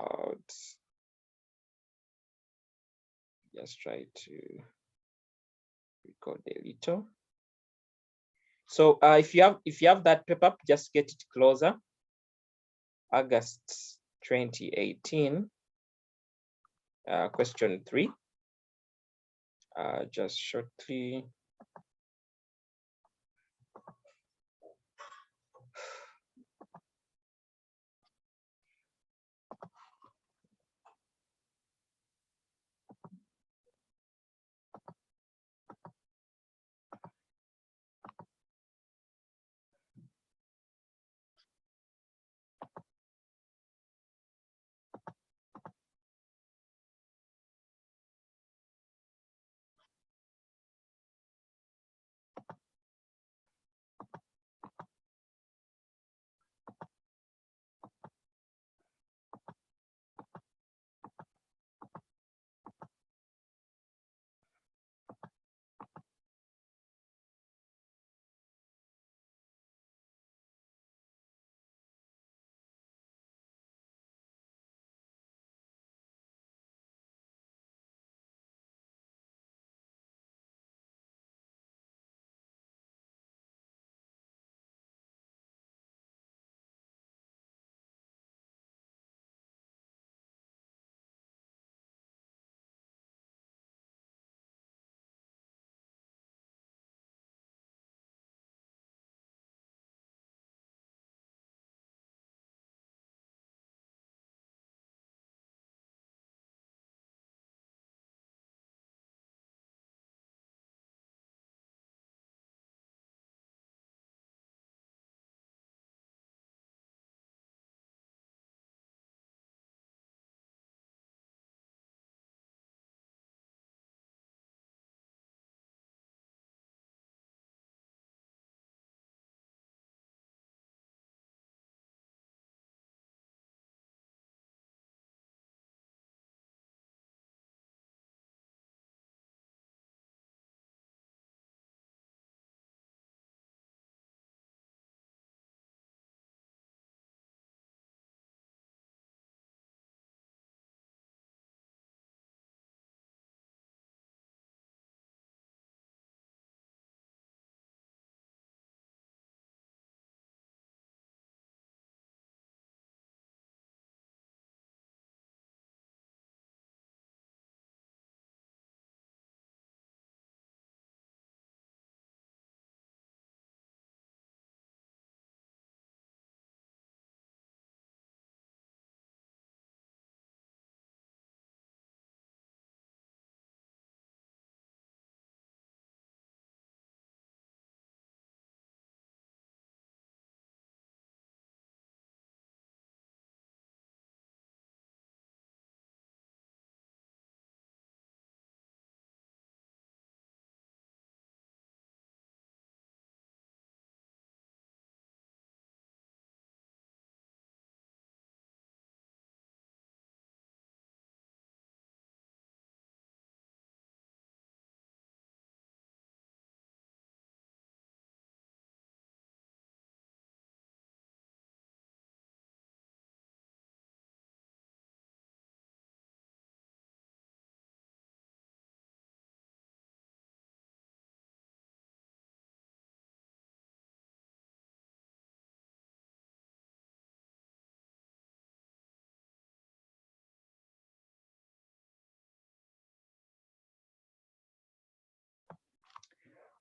out. Just try to record a little. So if you have that paper, just get it closer. August 2018, question 3. Just shortly.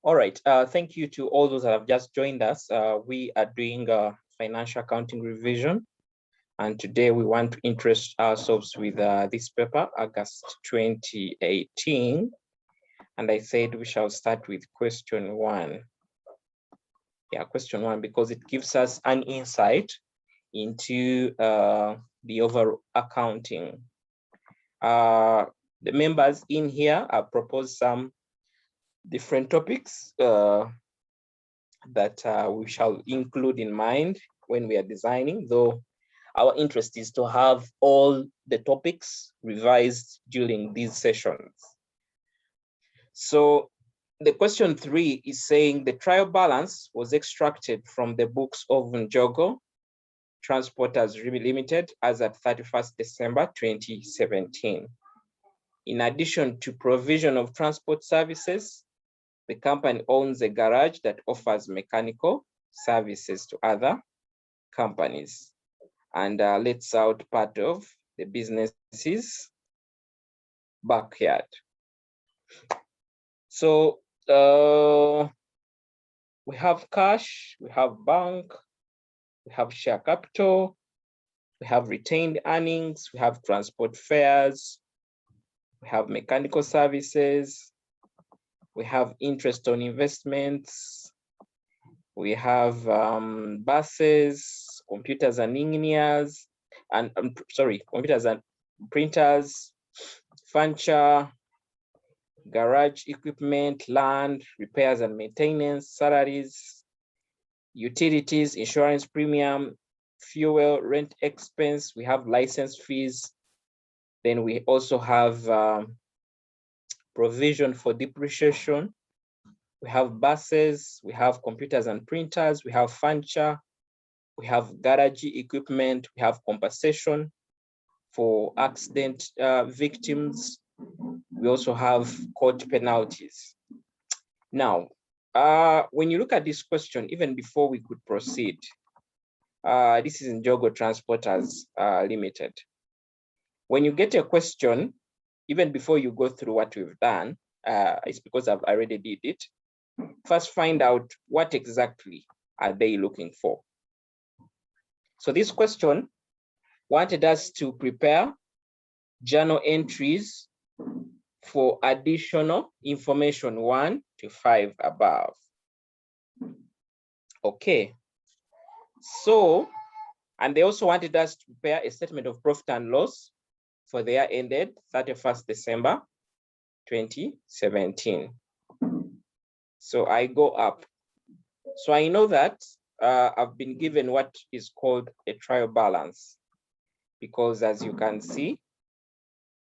All right. Thank you to all those that have just joined us. We are doing a financial accounting revision. And today we want to interest ourselves with this paper, August 2018. And I said we shall start with question 1. Yeah, question 1, because it gives us an insight into the overall accounting. The members in here have proposed some different topics that we shall include in mind when we are designing, though our interest is to have all the topics revised during these sessions. So the question 3 is saying the trial balance was extracted from the books of Njogo Transporters Limited as at 31st December 2017. In addition to provision of transport services, the company owns a garage that offers mechanical services to other companies and lets out part of the business's backyard. So we have cash, we have bank, we have share capital, we have retained earnings, we have transport fares, we have mechanical services, we have interest on investments, we have buses, computers and engineers, and computers and printers, furniture, garage equipment, land, repairs and maintenance, salaries, utilities, insurance premium, fuel, rent expense, we have license fees. Then we also have provision for depreciation. We have buses, we have computers and printers, we have furniture, we have garage equipment, we have compensation for accident victims. We also have court penalties. Now, when you look at this question, even before we could proceed, this is Njogo Transporters Limited. When you get a question, even before you go through what we've done, it's because I've already did it. First, find out what exactly are they looking for. So this question wanted us to prepare journal entries for additional information 1 to 5 above. Okay. So, and they also wanted us to prepare a statement of profit and loss for the year ended 31st December 2017. So I go up. So I know that I've been given what is called a trial balance, because as you can see,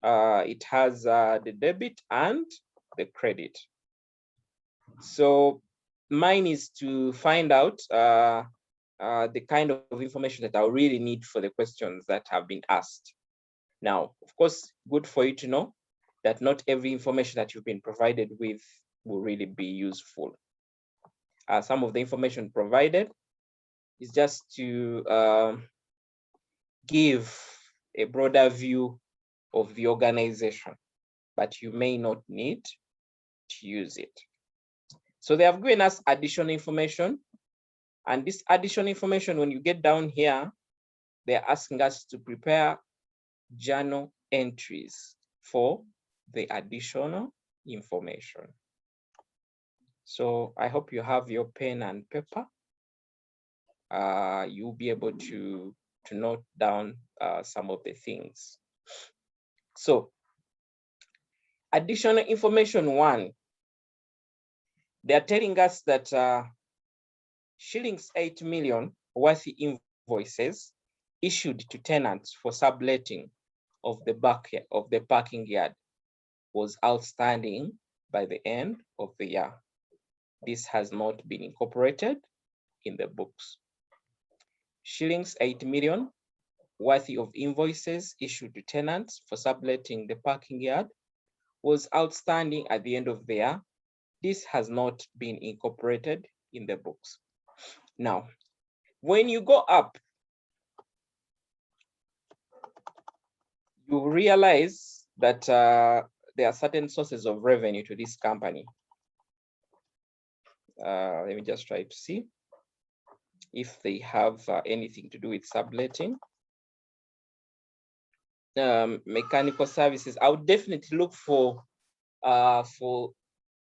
it has the debit and the credit. So mine is to find out the kind of information that I'll really need for the questions that have been asked. Now, of course, good for you to know that not every information that you've been provided with will really be useful. Some of the information provided is just to give a broader view of the organization, but you may not need to use it. So they have given us additional information, and this additional information, when you get down here, they're asking us to prepare journal entries for the additional information. So I hope you have your pen and paper. You'll be able to note down some of the things. So additional information 1, they're telling us that shillings 8 million worthy invoices issued to tenants for subletting of the parking yard was outstanding by the end of the year. This has not been incorporated in the books. Shillings 8 million worthy of invoices issued to tenants for subletting the parking yard was outstanding at the end of the year. This has not been incorporated in the books. Now, when you go up, you realize that there are certain sources of revenue to this company. Let me just try to see if they have anything to do with subletting. Mechanical services. I would definitely look for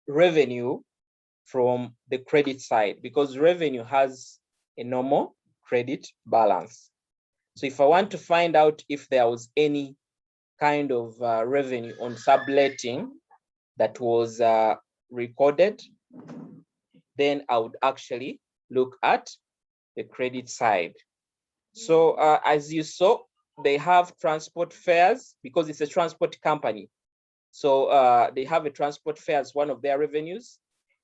revenue from the credit side, because revenue has a normal credit balance. So if I want to find out if there was any kind of revenue on subletting that was recorded, then I would actually look at the credit side. So as you saw, they have transport fares because it's a transport company. So they have a transport fare as one of their revenues.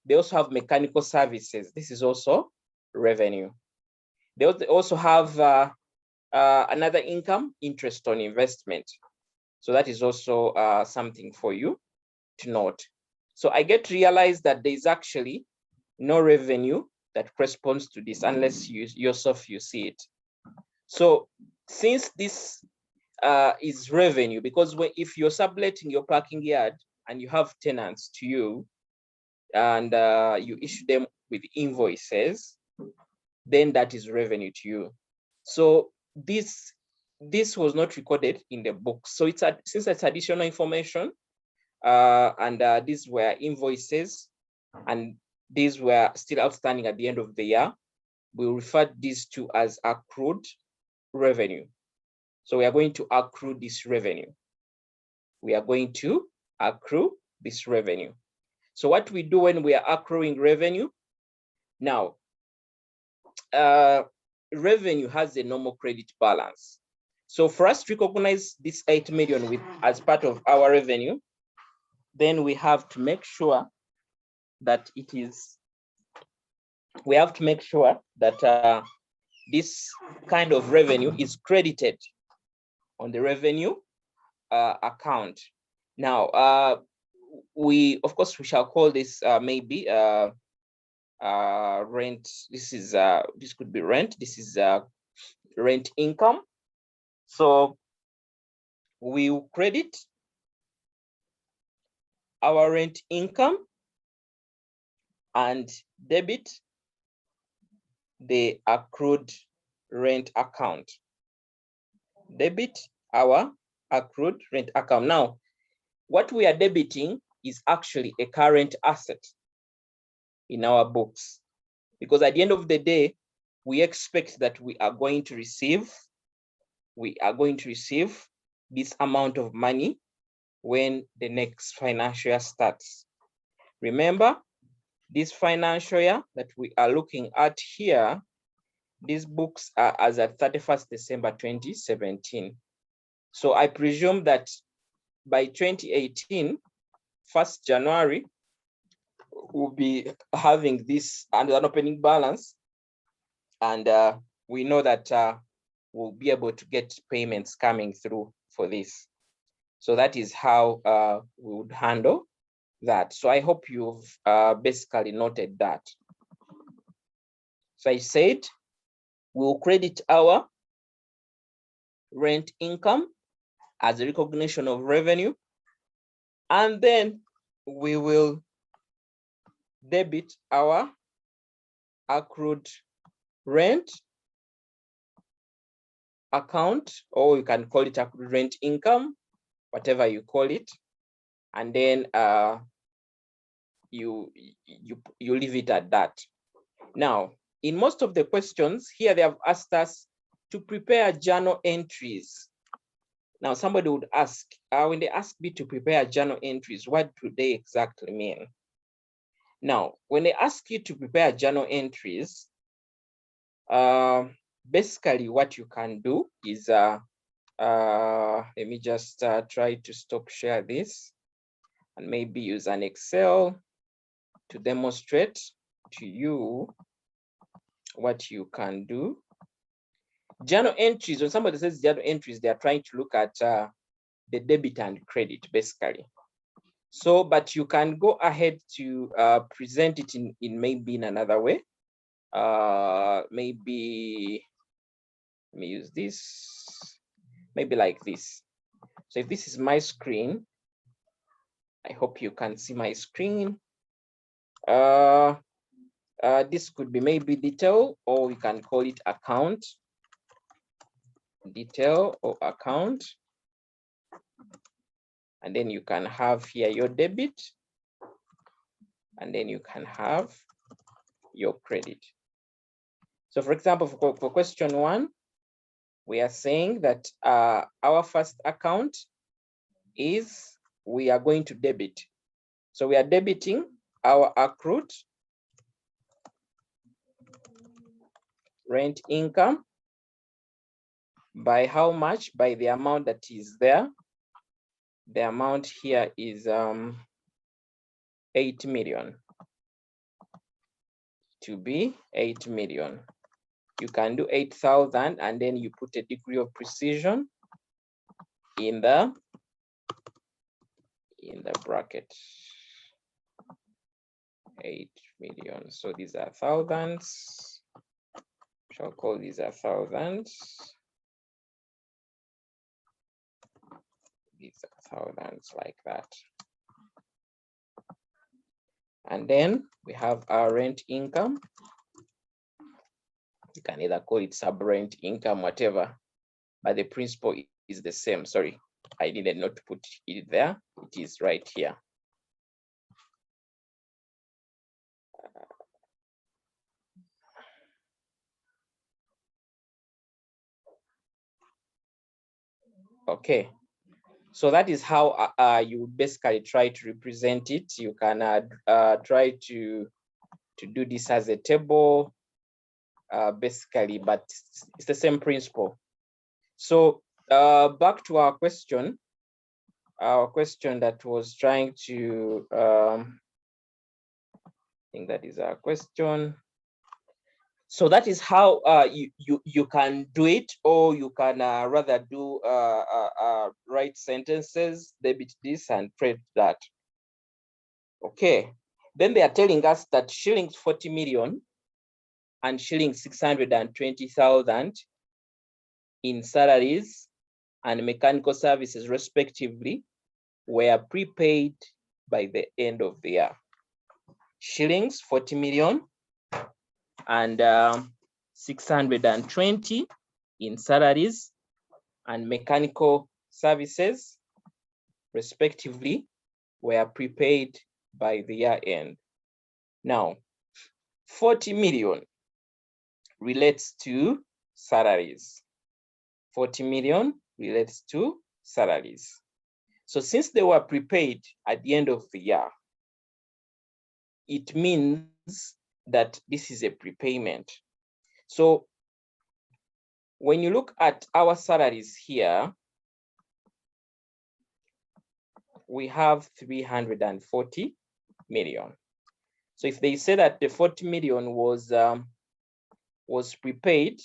They also have mechanical services. This is also revenue. They also have another income, interest on investment. So that is also something for you to note. So I get to realize that there is actually no revenue that corresponds to this unless you yourself you see it. So since this is revenue, because if you're subletting your parking yard and you have tenants to you and you issue them with invoices, then that is revenue to you. So this was not recorded in the book. So since it's additional information, and these were invoices and these were still outstanding at the end of the year, we refer these to as accrued revenue. So we are going to accrue this revenue. We are going to accrue this revenue. So what we do when we are accruing revenue, now, revenue has a normal credit balance. So for us to recognize this 8 million as part of our revenue, then we have to make sure that this kind of revenue is credited on the revenue account. Now, we shall call this maybe rent. This could be rent. This is rent income. So we will credit our rent income and debit the accrued rent account. Debit our accrued rent account. Now, what we are debiting is actually a current asset in our books, because at the end of the day, we expect that we are going to receive this amount of money when the next financial year starts. Remember, this financial year that we are looking at here, these books are as at 31st December 2017. So I presume that by 2018, 1st January, we'll be having this under an opening balance, and we know that we'll be able to get payments coming through for this. So that is how we would handle that. So I hope you've basically noted that. So I said we'll credit our rent income as a recognition of revenue, and then we will debit our accrued rent account, or you can call it accrued rent income, whatever you call it, and then you leave it at that. Now, in most of the questions here, they have asked us to prepare journal entries. Now, somebody would ask, when they ask me to prepare journal entries, what do they exactly mean? Now, when they ask you to prepare journal entries, basically what you can do is, let me just try to stop share this and maybe use an Excel to demonstrate to you what you can do. Journal entries, when somebody says journal entries, they are trying to look at the debit and credit, basically. So, but you can go ahead to present it in maybe in another way. Maybe, let me use this, maybe like this. So if this is my screen, I hope you can see my screen. This could be maybe detail, or we can call it account. Detail or account. And then you can have here your debit, and then you can have your credit. So for example, for question 1, we are saying that our first account is, we are going to debit. So we are debiting our accrued rent income by how much? By the amount that is there. The amount here is 8 million, to be 8 million. you can do 8,000 and then you put a degree of precision in the bracket. 8 million. So these are thousands. Shall call these are thousands. These are thousands like that. And then we have our rent income. You can either call it sub-rent income, whatever, but the principle is the same. Sorry, I needed not to put it there. It is right here. Okay, so that is how you basically try to represent it. You can try to do this as a table, basically, but it's the same principle. So back to our question that was trying to, I think that is our question. So that is how you can do it, or you can rather do write sentences, debit this and credit that. Okay, then they are telling us that shillings 40 million and shillings 620,000 in salaries and mechanical services respectively were prepaid by the end of the year. Shillings 40 million and 620 in salaries and mechanical services respectively were prepaid by the year end. Now, 40 million relates to salaries. 40 million relates to salaries. So since they were prepaid at the end of the year, it means that this is a prepayment. So when you look at our salaries here, we have 340 million. So if they say that the 40 million was prepaid,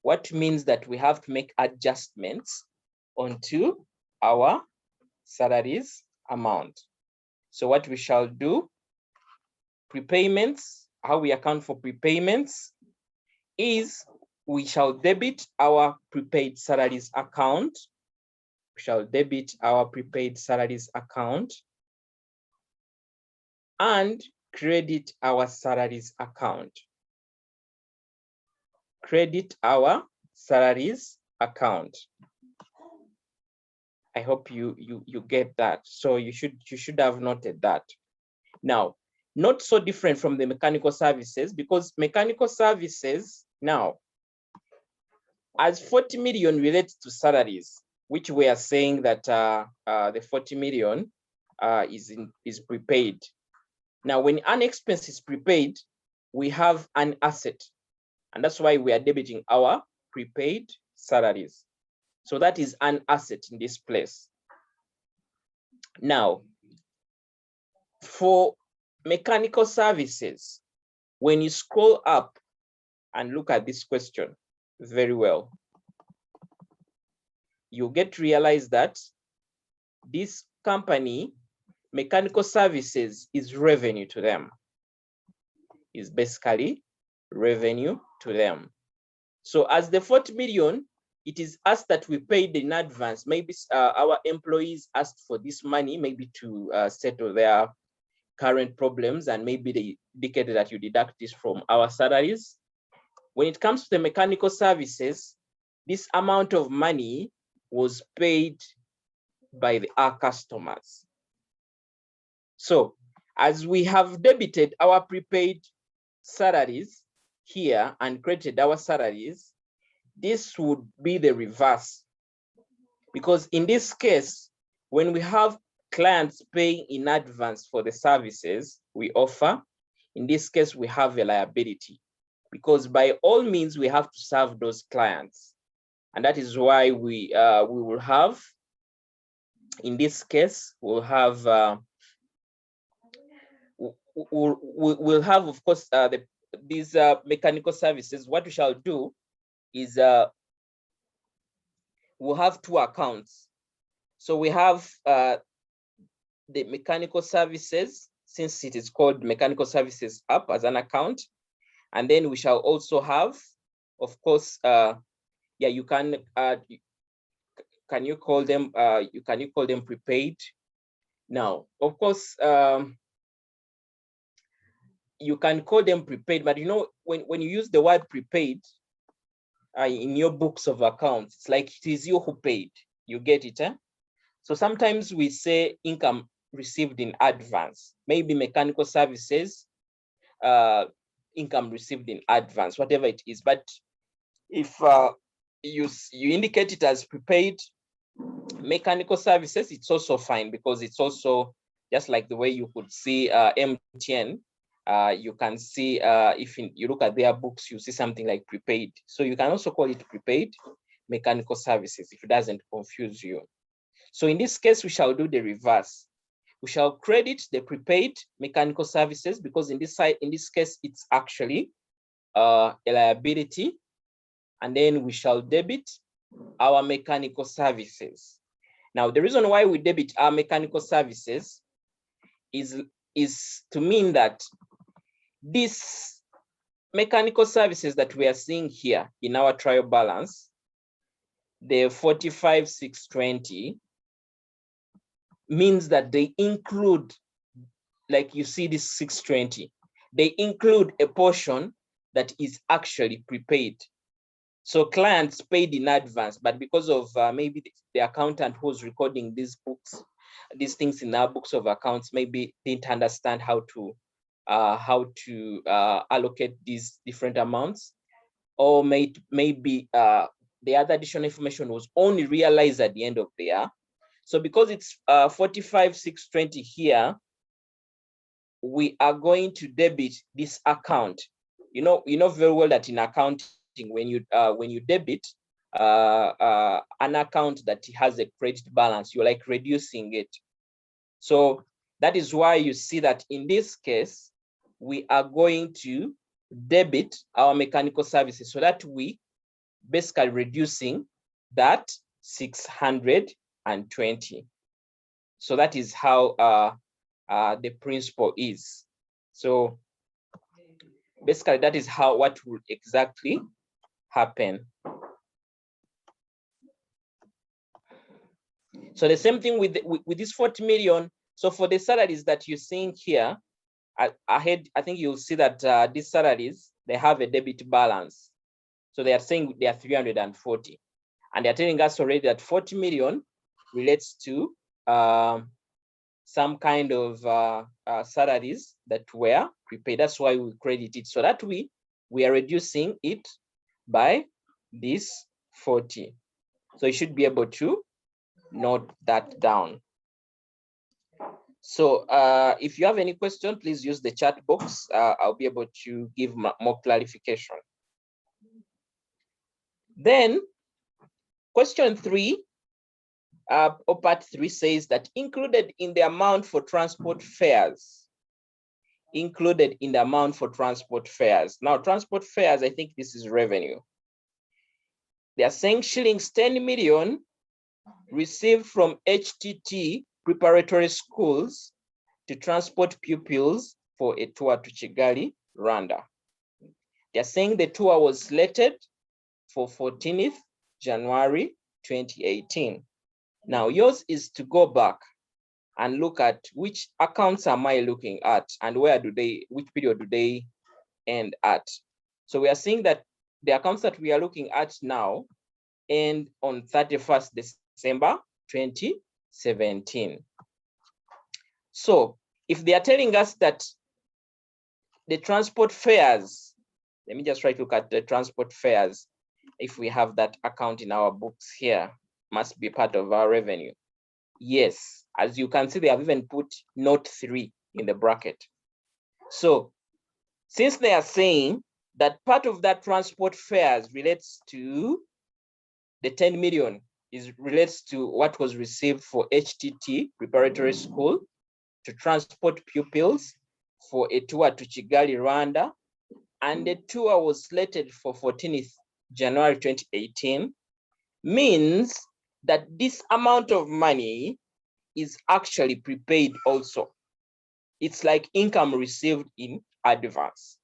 what means that we have to make adjustments onto our salaries amount. So what we shall do, prepayments, how we account for prepayments is we shall debit our prepaid salaries account. We shall debit our prepaid salaries account and credit our salaries account. Credit our salaries account. I hope you get that. So you should have noted that. Now, not so different from the mechanical services, because mechanical services now, as 40 million relates to salaries, which we are saying that the 40 million is prepaid. Now, when an expense is prepaid, we have an asset, and that's why we are debiting our prepaid salaries. So that is an asset in this place. Now, for mechanical services, when you scroll up and look at this question very well, you get to realize that this company, mechanical services, is revenue to them. Is basically revenue to them. So as the 40 million, it is us that we paid in advance. Maybe our employees asked for this money, maybe to settle their current problems, and maybe they indicated that you deduct this from our salaries. When it comes to the mechanical services, this amount of money was paid by our customers. So as we have debited our prepaid salaries here and credited our salaries, this would be the reverse. Because in this case, when we have clients paying in advance for the services we offer, in this case, we have a liability, because by all means, we have to serve those clients. And that is why we will have, in this case, we'll have, of course, the these mechanical services, what we shall do is we'll have two accounts. So we have the mechanical services, since it is called mechanical services app, as an account. And then we shall also have, of course, yeah, you can you call them prepaid? Now, of course, you can call them prepaid, but you know, when you use the word prepaid in your books of accounts, it's like it is you who paid. You get it, eh? So sometimes we say income received in advance, maybe mechanical services, income received in advance, whatever it is. But if you indicate it as prepaid mechanical services, it's also fine, because it's also just like the way you could see MTN. You can see if you look at their books, you see something like prepaid. So you can also call it prepaid mechanical services if it doesn't confuse you. So in this case, we shall do the reverse. We shall credit the prepaid mechanical services, because in this case, it's actually a liability. And then we shall debit our mechanical services. Now, the reason why we debit our mechanical services is to mean that these mechanical services that we are seeing here in our trial balance, the 45,620, means that they include, like you see this 620, they include a portion that is actually prepaid. So clients paid in advance, but because of maybe the accountant who's recording these things in our books of accounts, maybe didn't understand how to allocate these different amounts, or maybe the other additional information was only realized at the end of the year. So because it's 45,620 here, we are going to debit this account. You know very well that in accounting, when you debit an account that has a credit balance, you're like reducing it. So that is why you see that in this case, we are going to debit our mechanical services, so that we basically reducing that 620. So that is how the principle is. So basically, that is what will exactly happen. So the same thing with this 40 million. So for the salaries that you're seeing here, ahead, I think you'll see that these salaries, they have a debit balance. So they are saying they are 340. And they're telling us already that 40 million relates to some kind of salaries that were prepaid. That's why we credit it, so that we are reducing it by this 40. So you should be able to note that down. So if you have any question, please use the chat box. I'll be able to give more clarification. Then question 3, or part 3, says that included in the amount for transport fares. Included in the amount for transport fares. Now, transport fares, I think this is revenue. They are saying shillings 10 million received from HTT preparatory schools to transport pupils for a tour to Kigali, Rwanda. They are saying the tour was slated for 14th January 2018. Now, yours is to go back and look at which accounts am I looking at, and which period do they end at. So we are seeing that the accounts that we are looking at now end on 31st December 2017. So if they are telling us that the transport fares, let me just try to look at the transport fares. If we have that account in our books here, must be part of our revenue. Yes, as you can see, they have even put note 3 in the bracket. So since they are saying that part of that transport fares relates to the 10 million, relates to what was received for HTT preparatory school to transport pupils for a tour to Kigali, Rwanda, and the tour was slated for 14th January 2018, means that this amount of money is actually prepaid also. It's like income received in advance.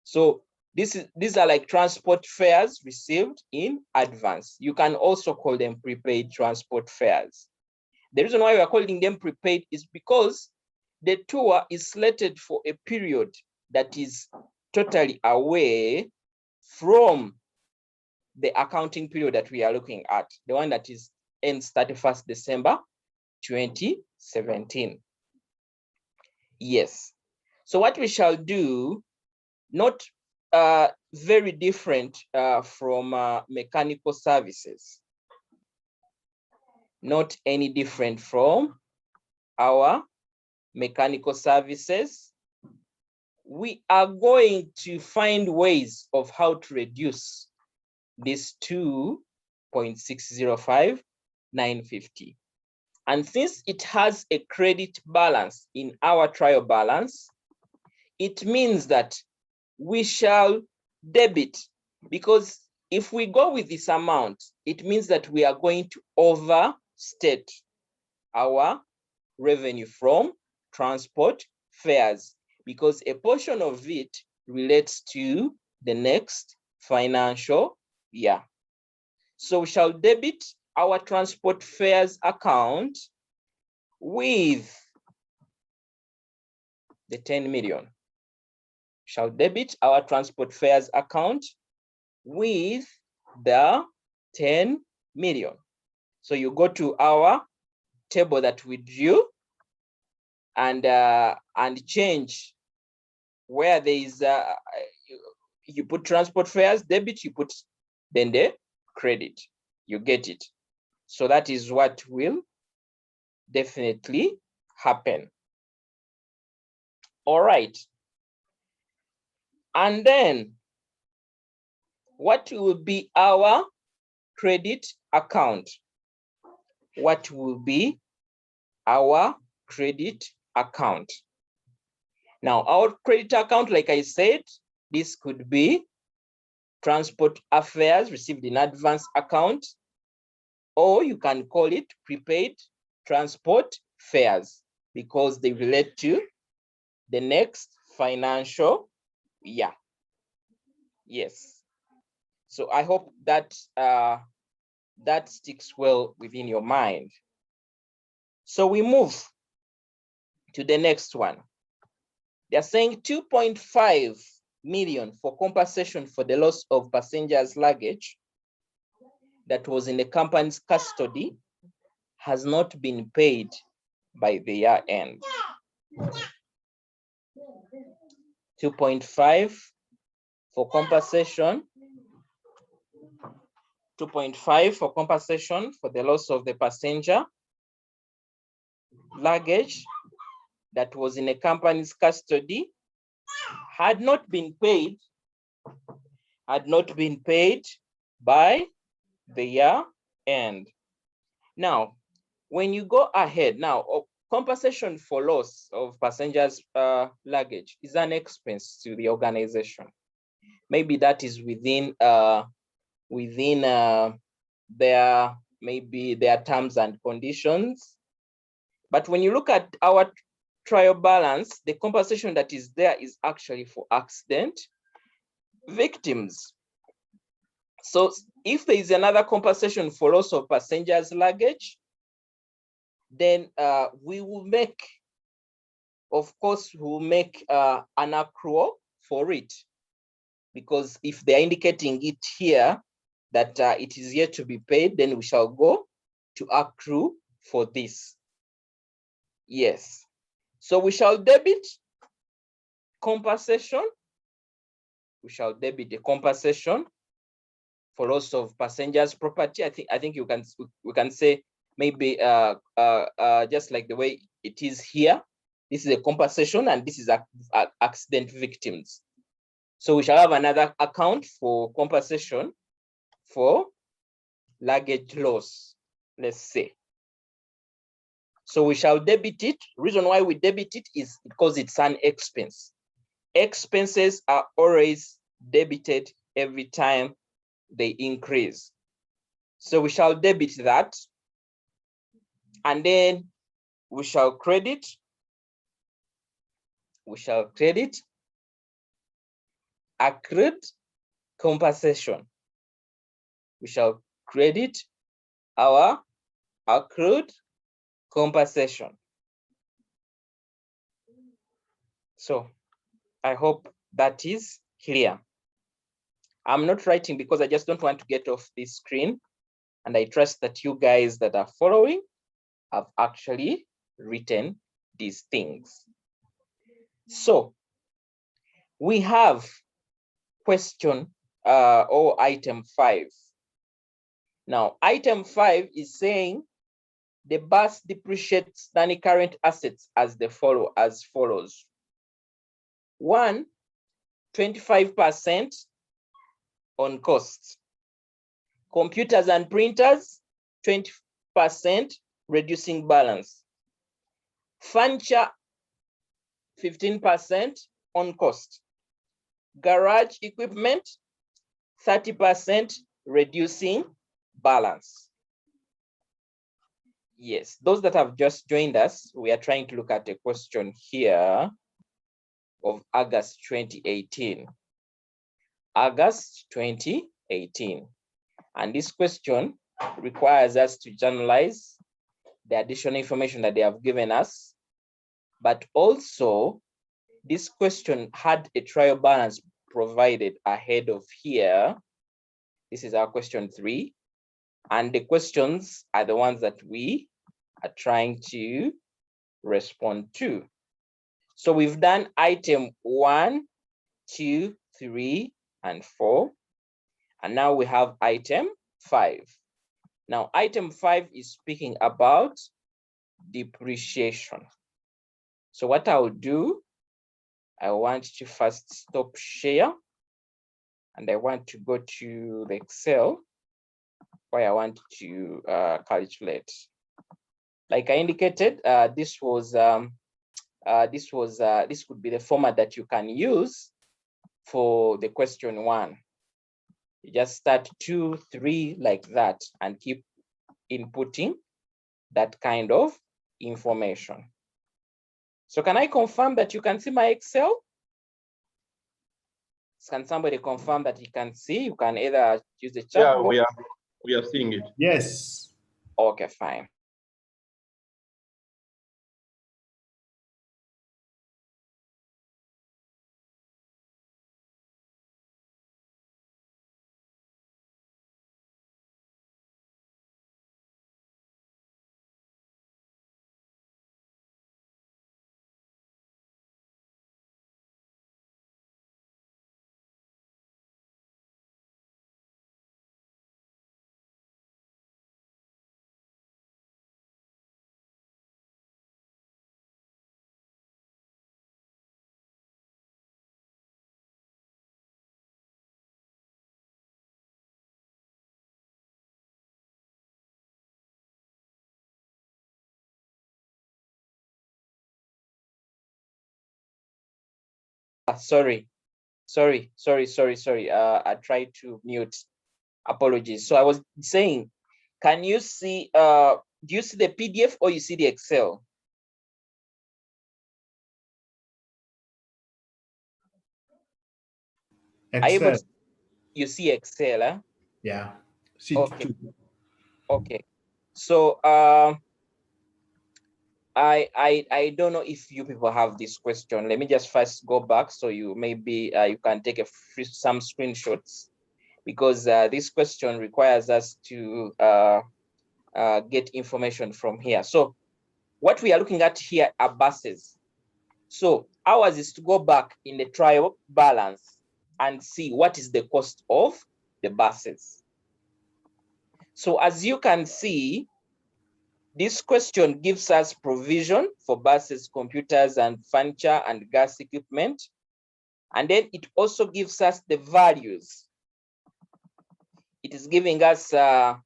So these are like transport fares received in advance. You can also call them prepaid transport fares. The reason why we are calling them prepaid is because the tour is slated for a period that is totally away from the accounting period that we are looking at, the one that is ends 31st December 2017. Yes. So what we shall do, not very different from mechanical services, not any different from our mechanical services. We are going to find ways of how to reduce this 2.605950. And since it has a credit balance in our trial balance, it means that we shall debit, because if we go with this amount, it means that we are going to overstate our revenue from transport fares, because a portion of it relates to the next financial year. So we shall debit our transport fares account with the 10 million. Shall debit our transport fares account with the 10 million. So you go to our table that we drew and change where there is you put transport fares debit, you put then the credit, you get it. So that is what will definitely happen. All right. And then what will be our credit account? What will be our credit account? Now, our credit account, like I said, this could be transport affairs received in advance account, or you can call it prepaid transport fares because they relate to the next financial year. Yes. So I hope that that sticks well within your mind. So we move to the next one. They're saying 2.5 million for compensation for the loss of passengers' luggage that was in the company's custody has not been paid by the year end. 2.5 for compensation. 2.5 for compensation for the loss of the passenger luggage that was in a company's custody had not been paid by the year end. Now, when you go ahead now, compensation for loss of passengers' luggage is an expense to the organization. Maybe that is within their terms and conditions. But when you look at our trial balance, the compensation that is there is actually for accident victims. So if there is another compensation for loss of passengers' luggage, then we will make, of course, we'll make an accrual for it, because if they're indicating it here that it is yet to be paid, then we shall go to accrue for this. Yes. So we shall debit compensation. We shall debit the compensation for loss of passengers' property. I think we can say maybe just like the way it is here. This is a compensation and this is accident victims. So we shall have another account for compensation for luggage loss, let's say. So we shall debit it. Reason why we debit it is because it's an expense. expenses are always debited every time they increase. So we shall debit that, and then we shall credit accrued compensation. We shall credit our accrued compensation. So I hope that is clear. I'm not writing because I just don't want to get off this screen. And I trust that you guys that are following have actually written these things. So we have question or item 5. Now, item 5 is saying the bus depreciates non-current assets as follows. 1, 25% on costs. Computers and printers, 20%, reducing balance. Furniture, 15% on cost. Garage equipment, 30%, reducing balance. Yes, those that have just joined us, we are trying to look at a question here of August 2018. August 2018. And this question requires us to journalize the additional information that they have given us. But also, this question had a trial balance provided ahead of here. This is our question 3. And the questions are the ones that we are trying to respond to. So we've done item 1, 2, 3, and 4. And now we have item 5. Now, item 5 is speaking about depreciation. So what I'll do, I want to first stop share. And I want to go to the Excel where I want to calculate. Like I indicated, this could be the format that you can use for the question 1. You just start 2, 3 like that and keep inputting that kind of information. So can I confirm that you can see my Excel? Can somebody confirm that you can see? You can either use the chat box. Yeah, we are seeing it. Yes. Okay, fine. Sorry. I tried to mute. Apologies. So I was saying, can you see, do you see the PDF or you see the Excel? Excel. You see Excel, huh? Yeah. Okay. Okay. So I don't know if you people have this question. Let me just first go back so you maybe you can take some screenshots, because this question requires us to get information from here. So what we are looking at here are buses. So ours is to go back in the trial balance and see what is the cost of the buses. So as you can see, this question gives us provision for buses, computers, and furniture and gas equipment. And then it also gives us the values. It is giving us the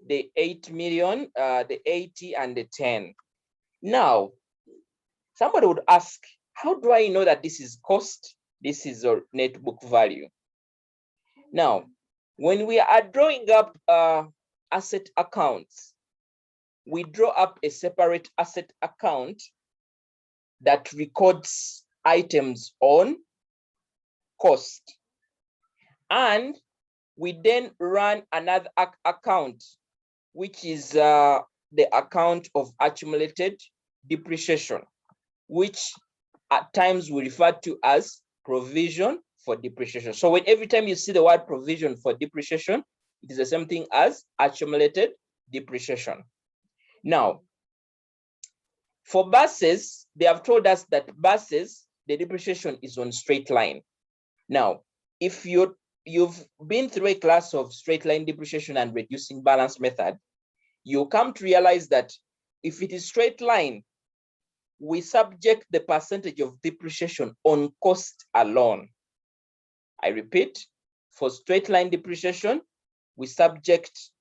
8 million, the 80, and the 10. Now, somebody would ask, How do I know that this is cost? This is our net book value. Now, when we are drawing up asset accounts, we draw up a separate asset account that records items on cost. And we then run another account, which is the account of accumulated depreciation, which at times we refer to as provision for depreciation. So when every time you see the word provision for depreciation, it is the same thing as accumulated depreciation. Now, for buses, they have told us that buses, the depreciation is on straight line. Now, if you've been through a class of straight line depreciation and reducing balance method, you come to realize that if it is straight line, we subject the percentage of depreciation on cost alone. I repeat, for straight line depreciation, we subject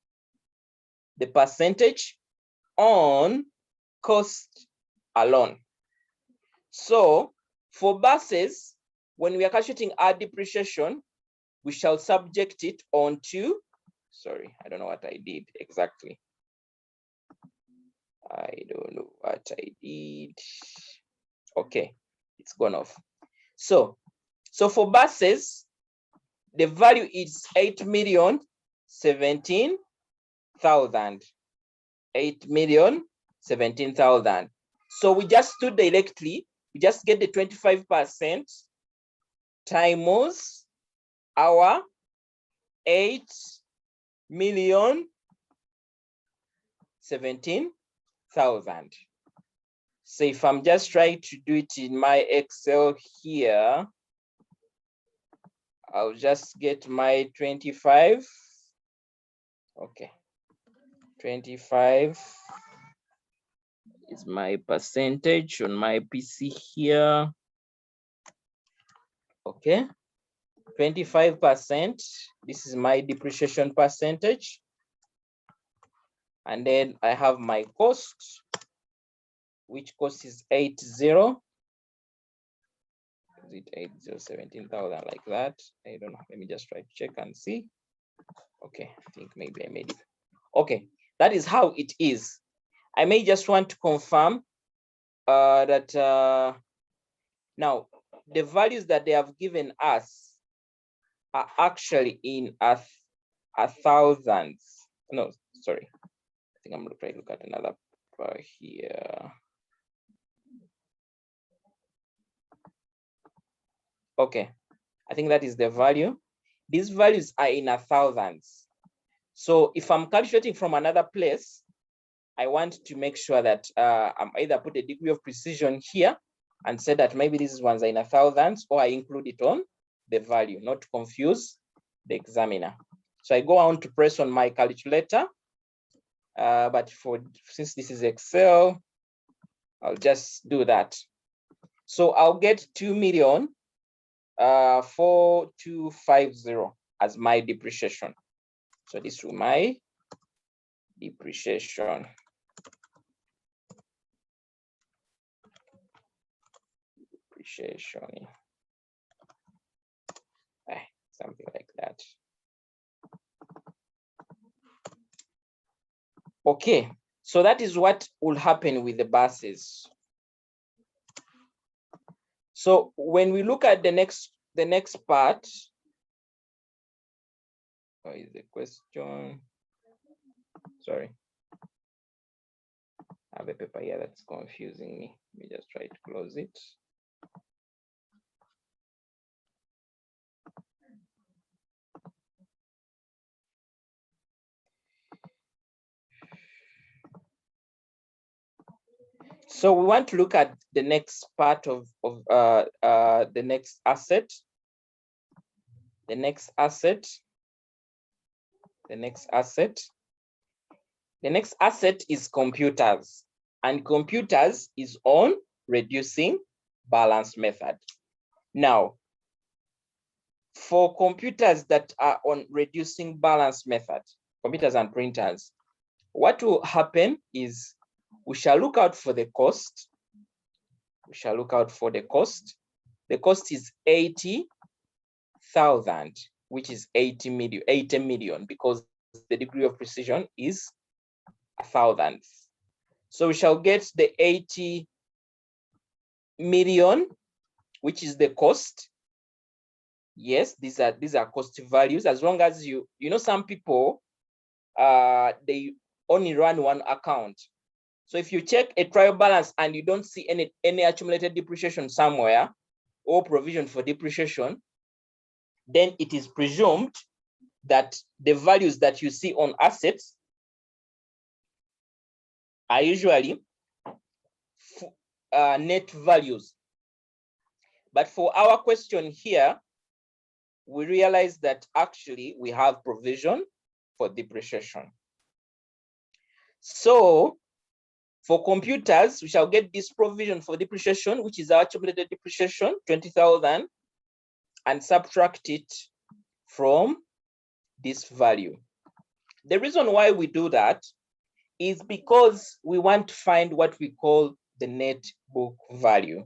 the percentage on cost alone. So for buses, when we are calculating our depreciation, we shall subject it onto, sorry, I don't know what I did exactly. I don't know what I did. Okay, it's gone off. So for buses, the value is 8,017,000. 8,017,000. So we just do directly, we just get the 25% times our 8,017,000. So if I'm just trying to do it in my Excel here, I'll just get my 25. Okay, 25 is my percentage on my PC here. Okay, 25%. This is my depreciation percentage. And then I have my cost, which cost is 80. Is it 8,017,000 like that? I don't know. Let me just try to check and see. Okay, I think maybe I made it. Okay, that is how it is. I may just want to confirm that now the values that they have given us are actually in thousands. No, sorry. I think I'm going to try to look at another bar here. Okay, I think that is the value. These values are in thousands. So if I'm calculating from another place, I want to make sure that I'm either put a degree of precision here and say that maybe these ones are in thousands, or I include it on the value, not to confuse the examiner. So I go on to press on my calculator, but since this is Excel, I'll just do that. So I'll get 2,000,4,250 as my depreciation. So this is my depreciation. Something like that. Okay, so that is what will happen with the buses. So when we look at the next part, what is the question? Sorry, I have a paper here that's confusing me. Let me just try to close it. So we want to look at the next part of the next asset. The next asset is computers, and computers is on reducing balance method. Now, for computers that are on reducing balance method, computers and printers, what will happen is we shall look out for the cost, We shall look out for the cost. The cost is 80,000, which is 80 million, because the degree of precision is 1,000. So we shall get the 80 million, which is the cost. Yes, these are cost values. As long as you know, some people they only run one account. So if you check a trial balance and you don't see any accumulated depreciation somewhere or provision for depreciation, then it is presumed that the values that you see on assets are usually net values. But for our question here, we realize that actually we have provision for depreciation. So for computers, we shall get this provision for depreciation, which is our accumulated depreciation, 20,000, and subtract it from this value. The reason why we do that is because we want to find what we call the net book value.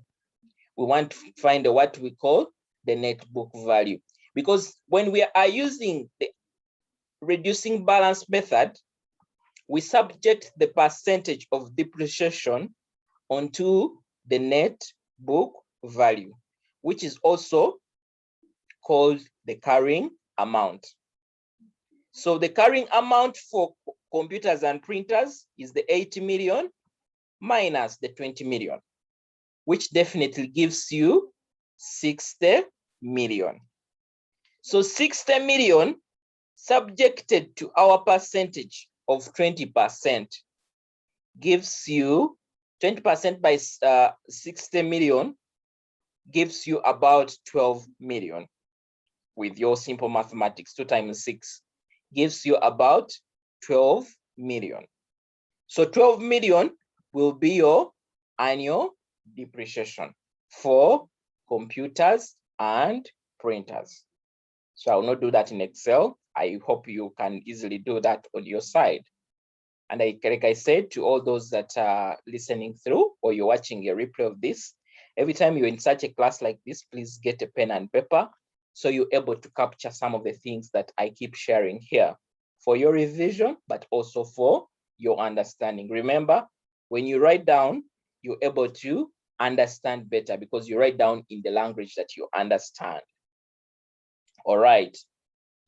We want to find what we call the net book value. Because when we are using the reducing balance method, we subject the percentage of depreciation onto the net book value, which is also called the carrying amount. So the carrying amount for computers and printers is the 80 million minus the 20 million, which definitely gives you 60 million. So 60 million subjected to our percentage of 20% gives you 20% by 60 million gives you about 12 million. With your simple mathematics, 2 times 6 gives you about 12 million. So 12 million will be your annual depreciation for computers and printers. So I will not do that in Excel. I hope you can easily do that on your side. And like I said, to all those that are listening through or you're watching a replay of this, every time you're in such a class like this, please get a pen and paper so you're able to capture some of the things that I keep sharing here for your revision, but also for your understanding. Remember, when you write down, you're able to understand better because you write down in the language that you understand. All right.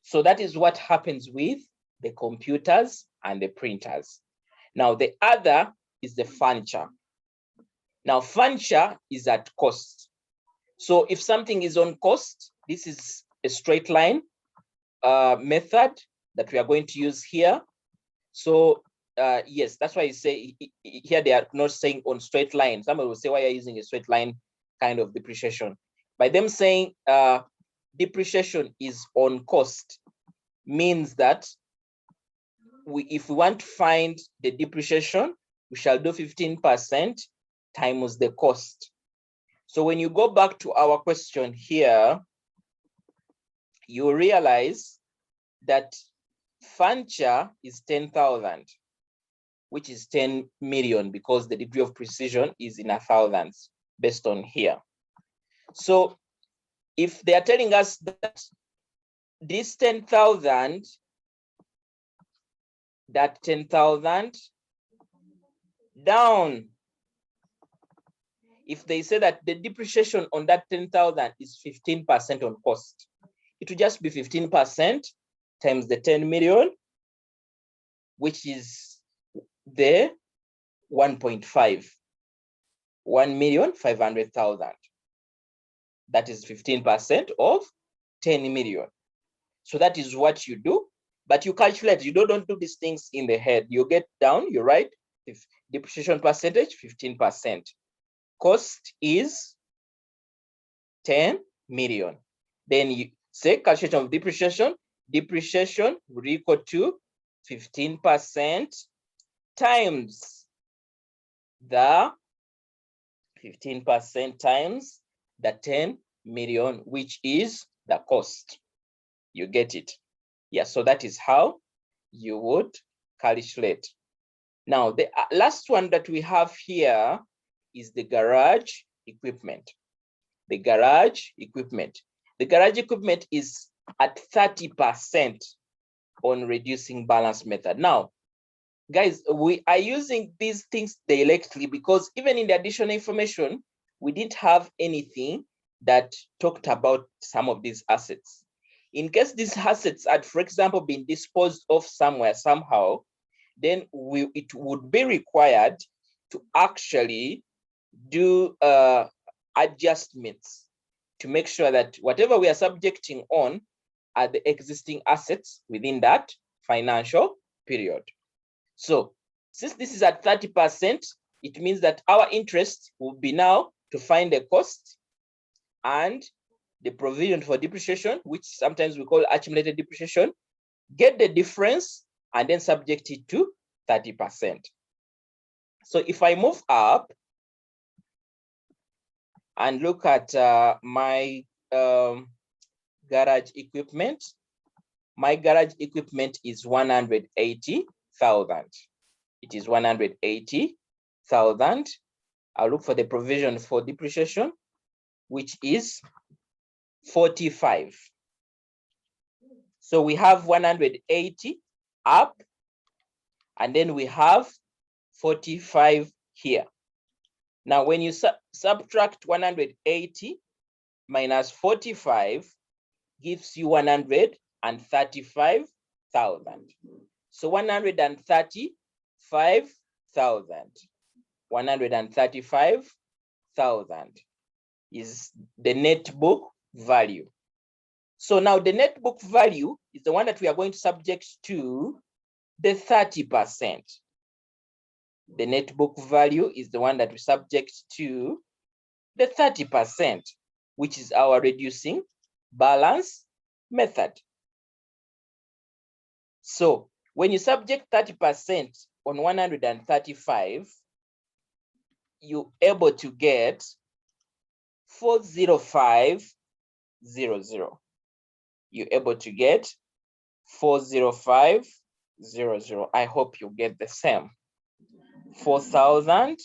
So that is what happens with the computers and the printers. Now, the other is the furniture. Now, furniture is at cost. So if something is on cost, this is a straight line method that we are going to use here. So yes, that's why I say here they are not saying on straight line. Somebody will say, why are you using a straight line kind of depreciation? By them saying depreciation is on cost means that if we want to find the depreciation, we shall do 15% times the cost. So when you go back to our question here, you realize that furniture is 10,000, which is 10 million because the degree of precision is in 1,000s based on here. So if they are telling us that this 10,000, that 10,000 down, if they say that the depreciation on that 10,000 is 15% on cost, it will just be 15% times the 10 million, which is the 1.5, 1,500,000. That is 15% of 10 million. So that is what you do, but you calculate, you don't do these things in the head. You get down, you write if depreciation percentage, 15%. Cost is 10 million. Then you say calculation of depreciation. Depreciation will equal to 15% times the 15% times the 10 million, which is the cost. You get it? Yeah, so that is how you would calculate. Now, the last one that we have here is the garage equipment. The garage equipment. The garage equipment is at 30% on reducing balance method. Now, guys, we are using these things directly because even in the additional information, we didn't have anything that talked about some of these assets. In case these assets had, for example, been disposed of somewhere, somehow, then it would be required to actually do adjustments to make sure that whatever we are subjecting on are the existing assets within that financial period. So since this is at 30%, it means that our interest will be now to find the cost and the provision for depreciation, which sometimes we call accumulated depreciation, get the difference and then subject it to 30%. So if I move up and look at my garage equipment, my garage equipment is 180,000. It is 180,000. I'll look for the provision for depreciation, which is 45. So we have 180 up, and then we have 45 here. Now, when you subtract 180 minus 45 gives you 135,000. So 135,000. 135,000 is the net book value. So now the net book value is the one that we are going to subject to the 30%. The net book value is the one that we subject to the 30%, which is our reducing balance method. So when you subject 30% on 135, you're able to get 40500. You're able to get 40500. I hope you get the same. 4,000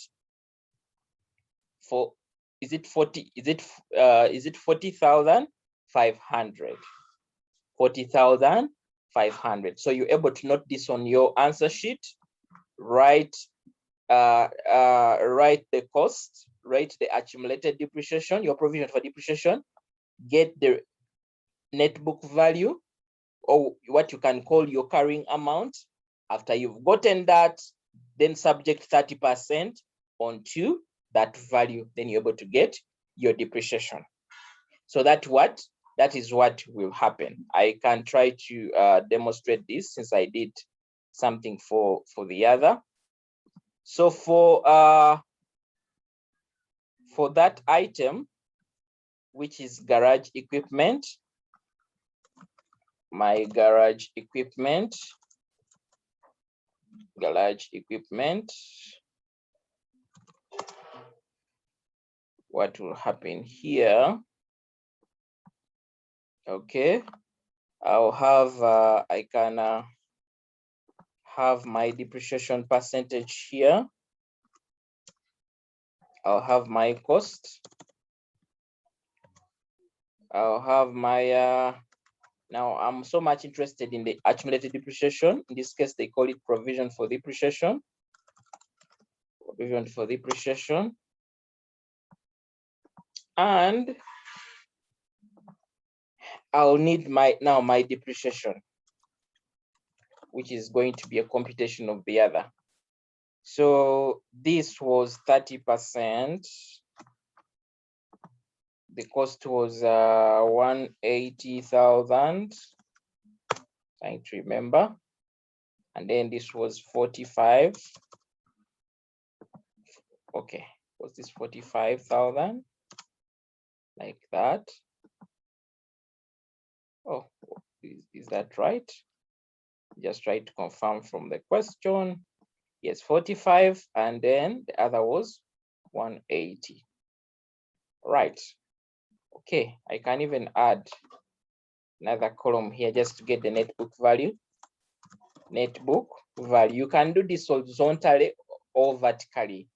for, is it 40,500? 40,500. So you're able to note this on your answer sheet. Write the cost, write the accumulated depreciation, your provision for depreciation, get the net book value, or what you can call your carrying amount. After you've gotten that, then subject 30% onto that value, then you're able to get your depreciation. So that is what will happen. I can try to demonstrate this since I did something for the other. So for that item, which is garage equipment, my garage equipment, what will happen here? Okay, I'll have I can have my depreciation percentage here. I'll have my cost. I'll have my now I'm so much interested in the accumulated depreciation. In this case, they call it provision for depreciation. Provision for depreciation. And I'll need my depreciation, which is going to be a computation of the other. So this was 30%. The cost was 180,000. Trying to remember. And then this was 45. Okay, was this 45,000? Like that. Oh, is that right? Just try to confirm from the question. Yes, 45, and then the other was 180. Right. Okay, I can even add another column here just to get the net book value. Net book value. You can do this horizontally or vertically.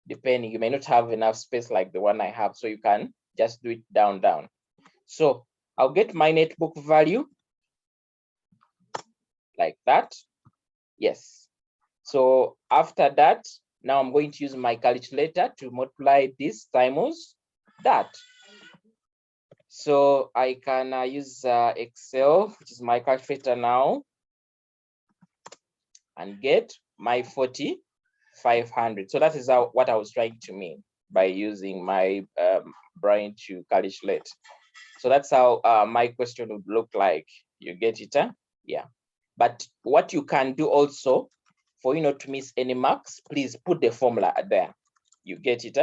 depending, you may not have enough space like the one I have, so you can just do it down. So I'll get my net book value like that. Yes. So after that, now I'm going to use my calculator to multiply this times that. So I can use Excel, which is my calculator now, and get my 4,500. So that is what I was trying to mean by using my brain to calculate. So that's how my question would look like. You get it? Yeah. But what you can do also, for you not to miss any marks, please put the formula there. You get it?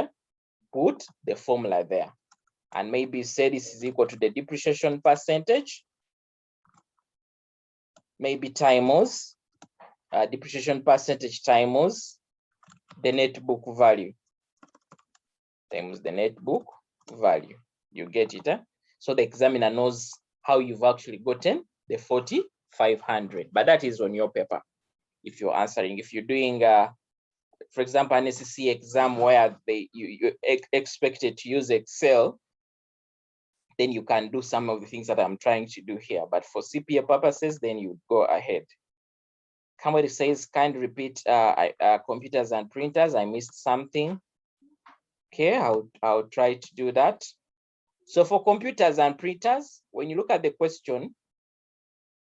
Put the formula there. And maybe say this is equal to the depreciation percentage. Maybe times depreciation percentage times the net book value. Times the net book value. You get it? So the examiner knows how you've actually gotten the 4,500. But that is on your paper. If you're answering, if you're doing, for example, an ACCA exam where you expected to use Excel, then you can do some of the things that I'm trying to do here. But for CPA purposes, then you go ahead. Somebody says, kindly repeat computers and printers. I missed something. Okay, I'll try to do that. So for computers and printers, when you look at the question,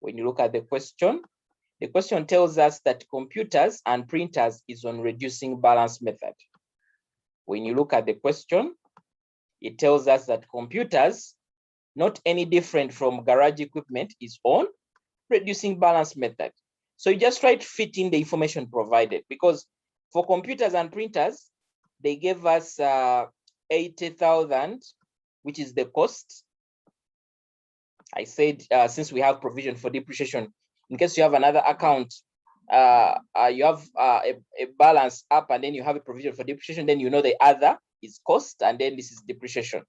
the question tells us that computers and printers is on reducing balance method. When you look at the question, it tells us that computers, not any different from garage equipment, is on reducing balance method. So you just try to fit in the information provided, because for computers and printers, they gave us 80,000, which is the cost. I said, since we have provision for depreciation, in case you have another account, you have a balance up and then you have a provision for depreciation, then you know the other is cost and then this is depreciation.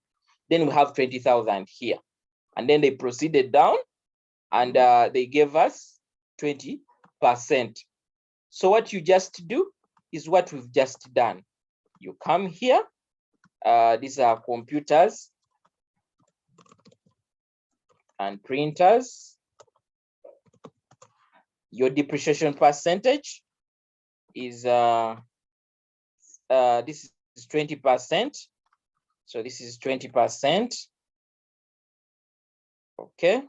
Then we have 20,000 here. And then they proceeded down and they gave us 20%. So what you just do is what we've just done. You come here, these are computers and printers. Your depreciation percentage is this is 20%. So this is 20%. Okay.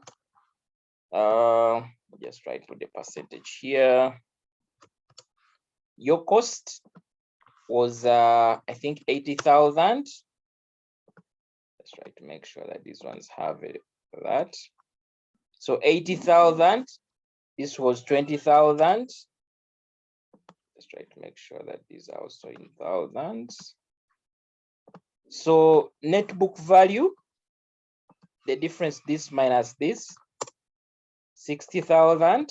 Just try to put the percentage here. Your cost was I think 80,000. Let's try to make sure that these ones have it for that. So 80,000. This was 20,000. Let's try to make sure that these are also in thousands. So net book value, the difference this minus this, 60,000.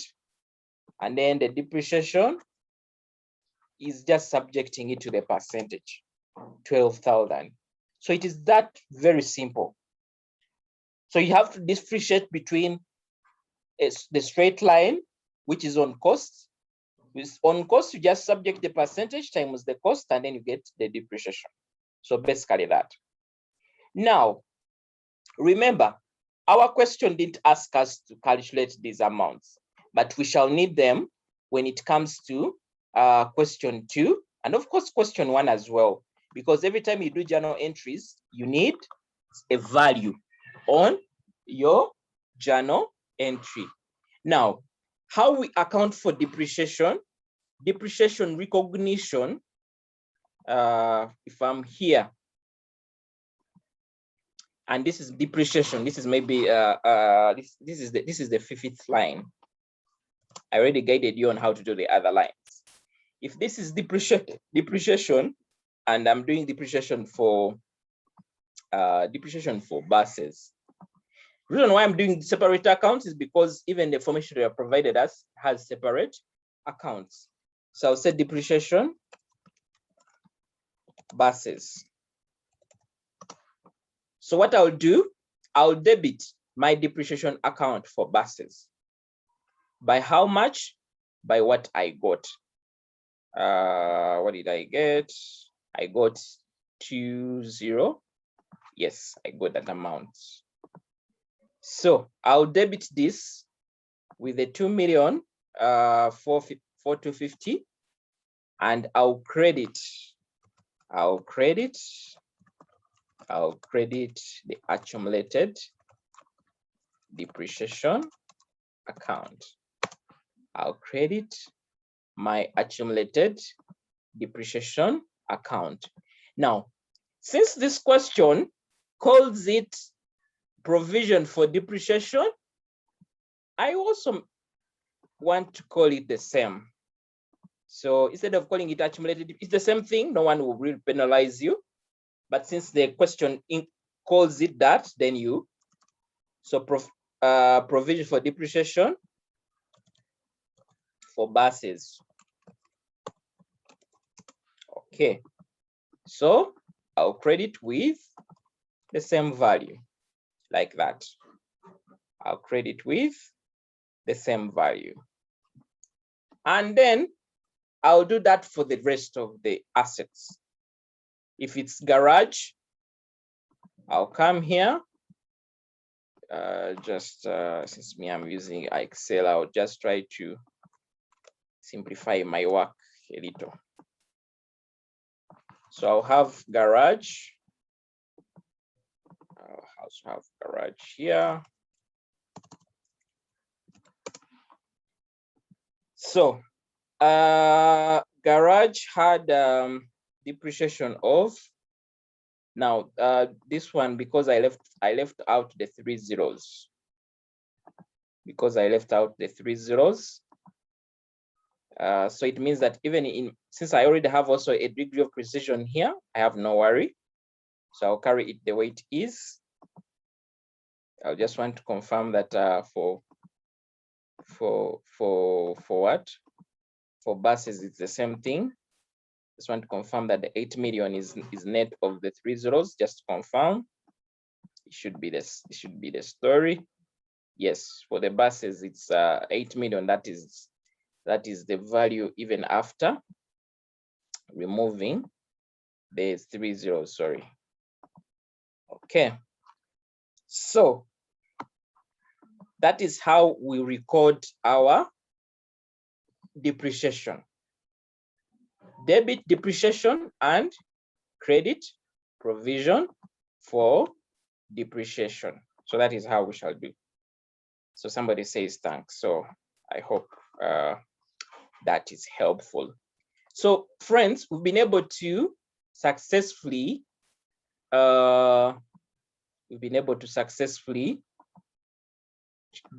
And then the depreciation is just subjecting it to the percentage, 12,000. So it is that very simple. So you have to differentiate between the straight line, which is on cost. With on cost, you just subject the percentage times the cost, and then you get the depreciation. So basically that. Now, remember, our question didn't ask us to calculate these amounts, but we shall need them when it comes to question 2, and of course, question 1 as well, because every time you do journal entries, you need a value on your journal entry. Now, how we account for depreciation recognition, if I'm here, and this is depreciation, this is maybe this is the 5th line. I already guided you on how to do the other lines. If this is depreciation, and I'm doing depreciation for buses. The reason why I'm doing separate accounts is because even the information they have provided us has separate accounts. So I'll say depreciation buses. So what I'll do, I'll debit my depreciation account for buses. By how much? By what I got. What did I get? I got 20. Yes, I got that amount. So I'll debit this with the 2,000,450, and I'll credit the accumulated depreciation account. I'll credit my accumulated depreciation account. Now, since this question calls it provision for depreciation, I also want to call it the same. So instead of calling it accumulated, it's the same thing. No one will really penalize you. But since the question calls it that, then you, so provision for depreciation for buses. Okay, so I'll credit with the same value, like that. I'll credit with the same value. And then I'll do that for the rest of the assets. If it's garage, I'll come here. Since I'm using Excel, I'll just try to simplify my work a little. So I'll have garage. I'll also have garage here. So garage had depreciation of, now this one, because I left out the 3 zeros. Because I left out the 3 zeros. So it means that even since I already have also a degree of precision here, I have no worry. So I'll carry it the way it is. I just want to confirm that for what? For buses, it's the same thing. Just want to confirm that the 8 million is net of the 3 zeros. Just to confirm. It should be this. It should be the story. Yes, for the buses, it's 8 million. That is the value even after removing the 3 zeros. Sorry. Okay. So that is how we record our depreciation. Debit depreciation and credit provision for depreciation. So that is how we shall do. So somebody says thanks. So I hope that is helpful. So friends, we've been able to successfully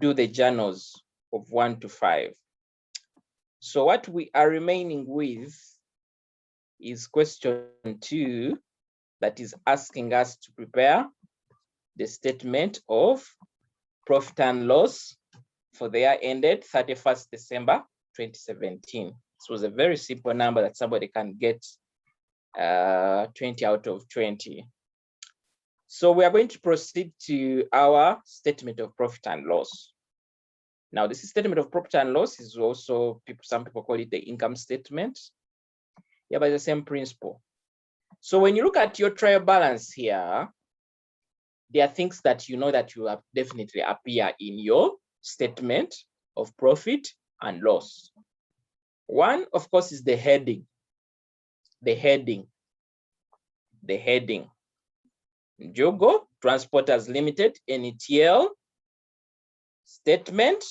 do the journals of 1 to 5. So what we are remaining with is question 2, that is asking us to prepare the statement of profit and loss for the year ended 31st December 2017. This was a very simple number that somebody can get 20 out of 20. So we are going to proceed to our statement of profit and loss. Now, this statement of profit and loss is also, some people call it the income statement. Yeah, by the same principle. So when you look at your trial balance here, there are things that you know that you have definitely appear in your statement of profit and loss. One, of course, is the heading. The heading. Jogo Transporters Limited, NETL, statement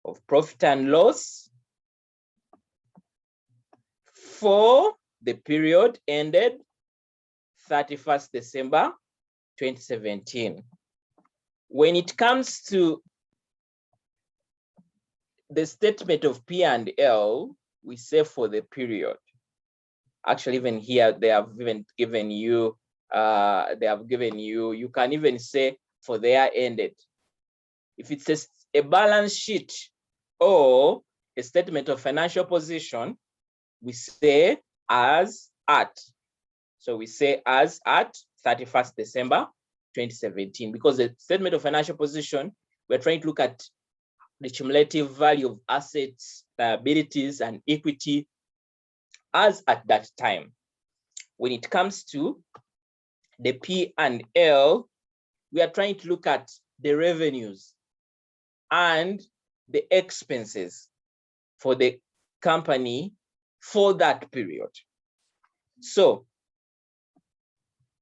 of profit and loss for the period ended 31st December 2017. When it comes to the statement of P&L, we say for the period. Actually, even here, they have even given you, you can even say for the year ended. If it's a balance sheet or a statement of financial position, we say as at. So we say as at 31st December 2017, because the statement of financial position, we're trying to look at the cumulative value of assets, liabilities, and equity as at that time. when it comes to the P&L, we are trying to look at the revenues and the expenses for the company for that period. So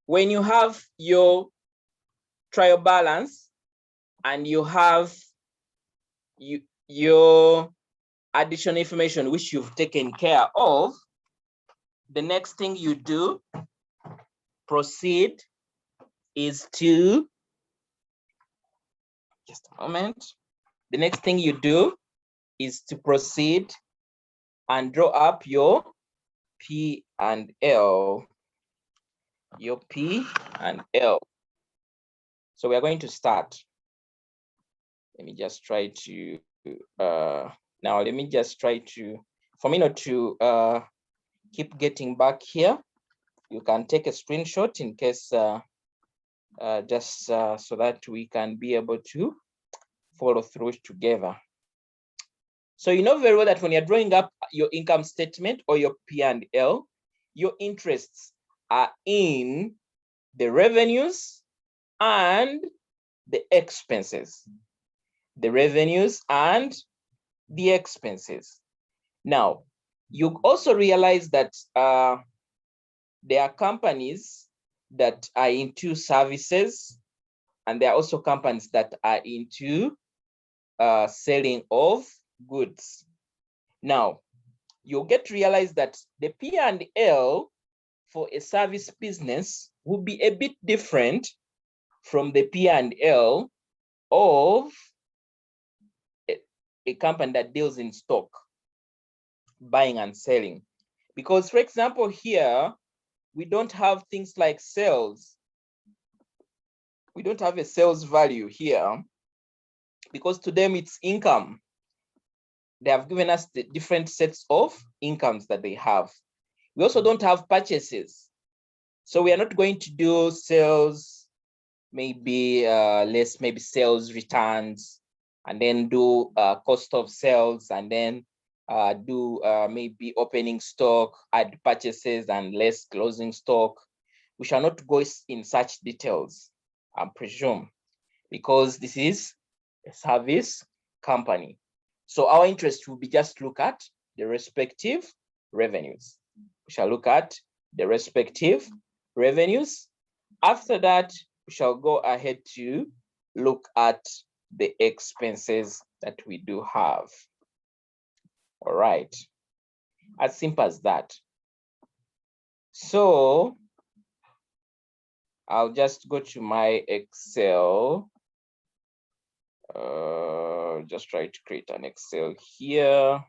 when you have your trial balance and you have your additional information which you've taken care of, the next thing you do, proceed, is to, just a moment. The next thing you do is to proceed and draw up your P&L. Your P&L. So we are going to start. Let me just try to, now let me just try to, for me not to keep getting back here, you can take a screenshot in case, just so that we can be able to follow through together. So you know very well that when you're drawing up your income statement or your P&L, your interests are in the revenues and the expenses. The revenues and the expenses. Now, you also realize that there are companies that are into services, and there are also companies that are into selling of goods. Now, you'll get to realize that the P&L for a service business will be a bit different from the P&L of a company that deals in stock, buying and selling. Because, for example, here, we don't have things like sales. We don't have a sales value here because to them it's income. They have given us the different sets of incomes that they have. We also don't have purchases. So we are not going to do sales, maybe less, maybe sales returns, and then do cost of sales, and then do maybe opening stock, add purchases and less closing stock. We shall not go in such details, I presume, because this is a service company. So our interest will be just look at the respective revenues. We shall look at the respective revenues. After that, we shall go ahead to look at the expenses that we do have. All right, as simple as that. So I'll just go to my Excel. Just try to create an Excel here.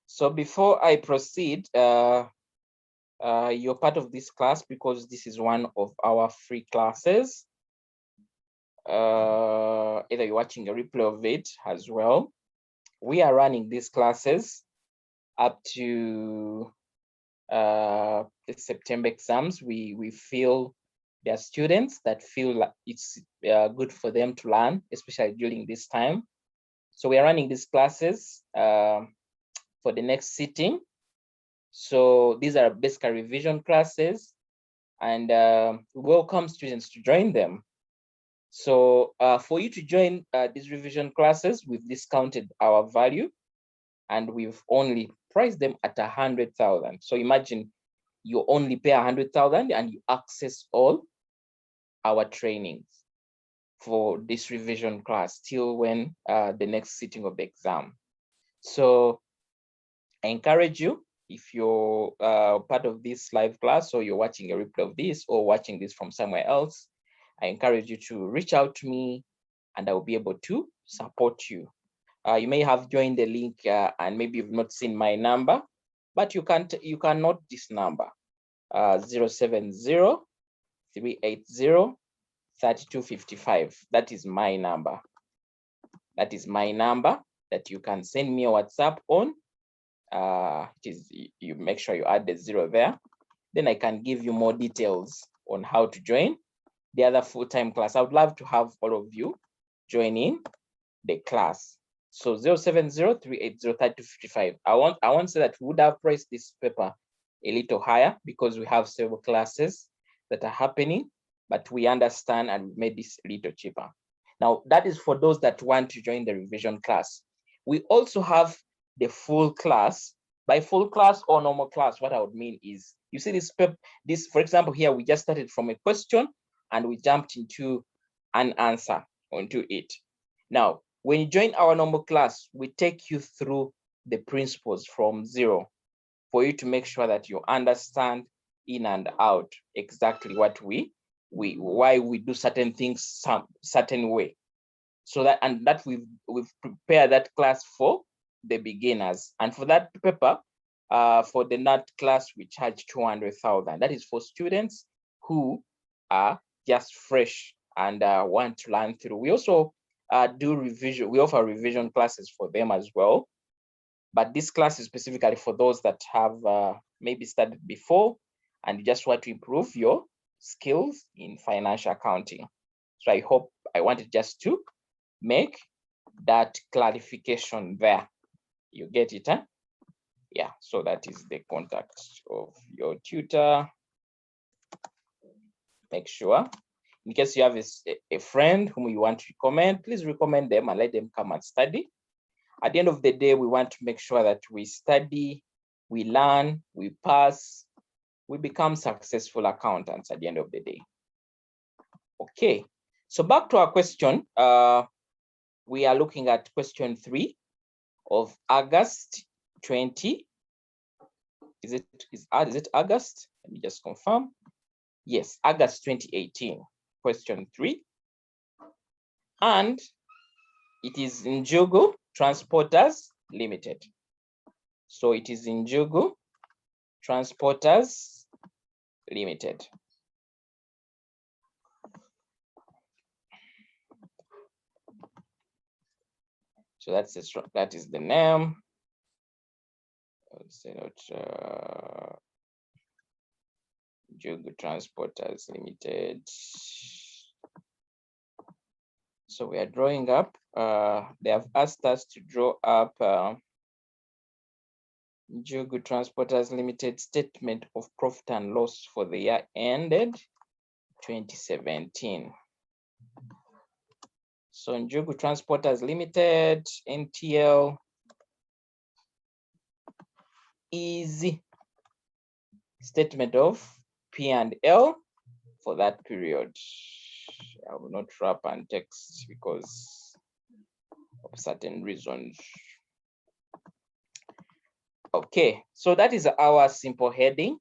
So before I proceed, you're part of this class because this is one of our free classes. Either you're watching a replay of it as well. We are running these classes up to the September exams. We feel there are students that feel like it's good for them to learn, especially during this time. So we are running these classes for the next sitting. So these are basic revision classes, and we welcome students to join them. So for you to join these revision classes, we've discounted our value and we've only priced them at 100,000. So imagine you only pay 100,000 and you access all our trainings for this revision class till when the next sitting of the exam. So I encourage you, if you're part of this live class or you're watching a replay of this or watching this from somewhere else, I encourage you to reach out to me and I will be able to support you. You may have joined the link and maybe you've not seen my number, but you can note this number, 070-380-3255. That is my number. That is my number that you can send me a WhatsApp on. You make sure you add the 0 there. Then I can give you more details on how to join the other full-time class. I would love to have all of you join in the class. So 070-380-3255. I want to say that we would have priced this paper a little higher because we have several classes that are happening, but we understand and we made this a little cheaper. Now, that is for those that want to join the revision class. We also have the full class. By full class or normal class, what I would mean is, you see this, for example, here, we just started from a question and we jumped into an answer onto it. Now, when you join our normal class, we take you through the principles from zero for you to make sure that you understand in and out exactly what why we do certain things some certain way. So that, and that we've prepared that class for the beginners. And for that paper, for the NAT class, we charge 200,000. That is for students who are just fresh and want to learn through. We also do revision. We offer revision classes for them as well. But this class is specifically for those that have maybe studied before and you just want to improve your skills in financial accounting. So I wanted just to make that clarification there. You get it, huh? Yeah, so that is the contact of your tutor. Make sure, in case you have a friend whom you want to recommend, please recommend them and let them come and study. At the end of the day, we want to make sure that we study, we learn, we pass, we become successful accountants at the end of the day. Okay, so back to our question. We are looking at question 3 of August 20. Is it August? Let me just confirm. Yes, August 2018, question 3. And it is in Njugu Transporters Limited. So it is in Njugu Transporters Limited. So that is the name. Njugu Transporters Limited. So we are drawing up. They have asked us to draw up Njugu Transporters Limited statement of profit and loss for the year ended 2017. So Njugu Transporters Limited, NTL, easy statement of P&L for that period. I will not wrap and text because of certain reasons. Okay, so that is our simple heading.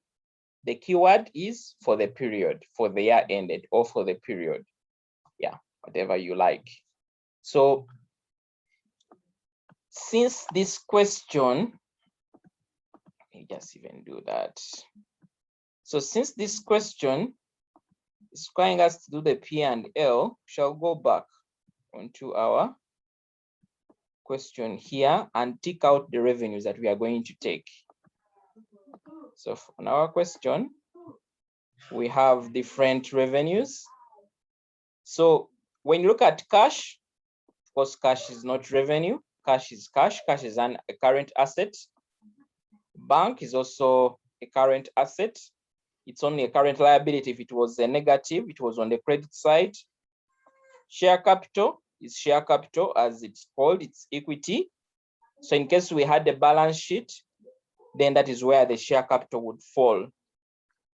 The keyword is for the period, for the year ended, or for the period. Yeah, whatever you like. So since this question, let me just even do that. So since this question is requiring us to do the P&L, shall go back onto our question here and tick out the revenues that we are going to take. So on our question, we have different revenues. So when you look at cash, of course, cash is not revenue. Cash is cash. Cash is a current asset. Bank is also a current asset. It's only a current liability if it was a negative, it was on the credit side. Share capital is share capital, as it's called, it's equity. So in case we had the balance sheet, then that is where the share capital would fall.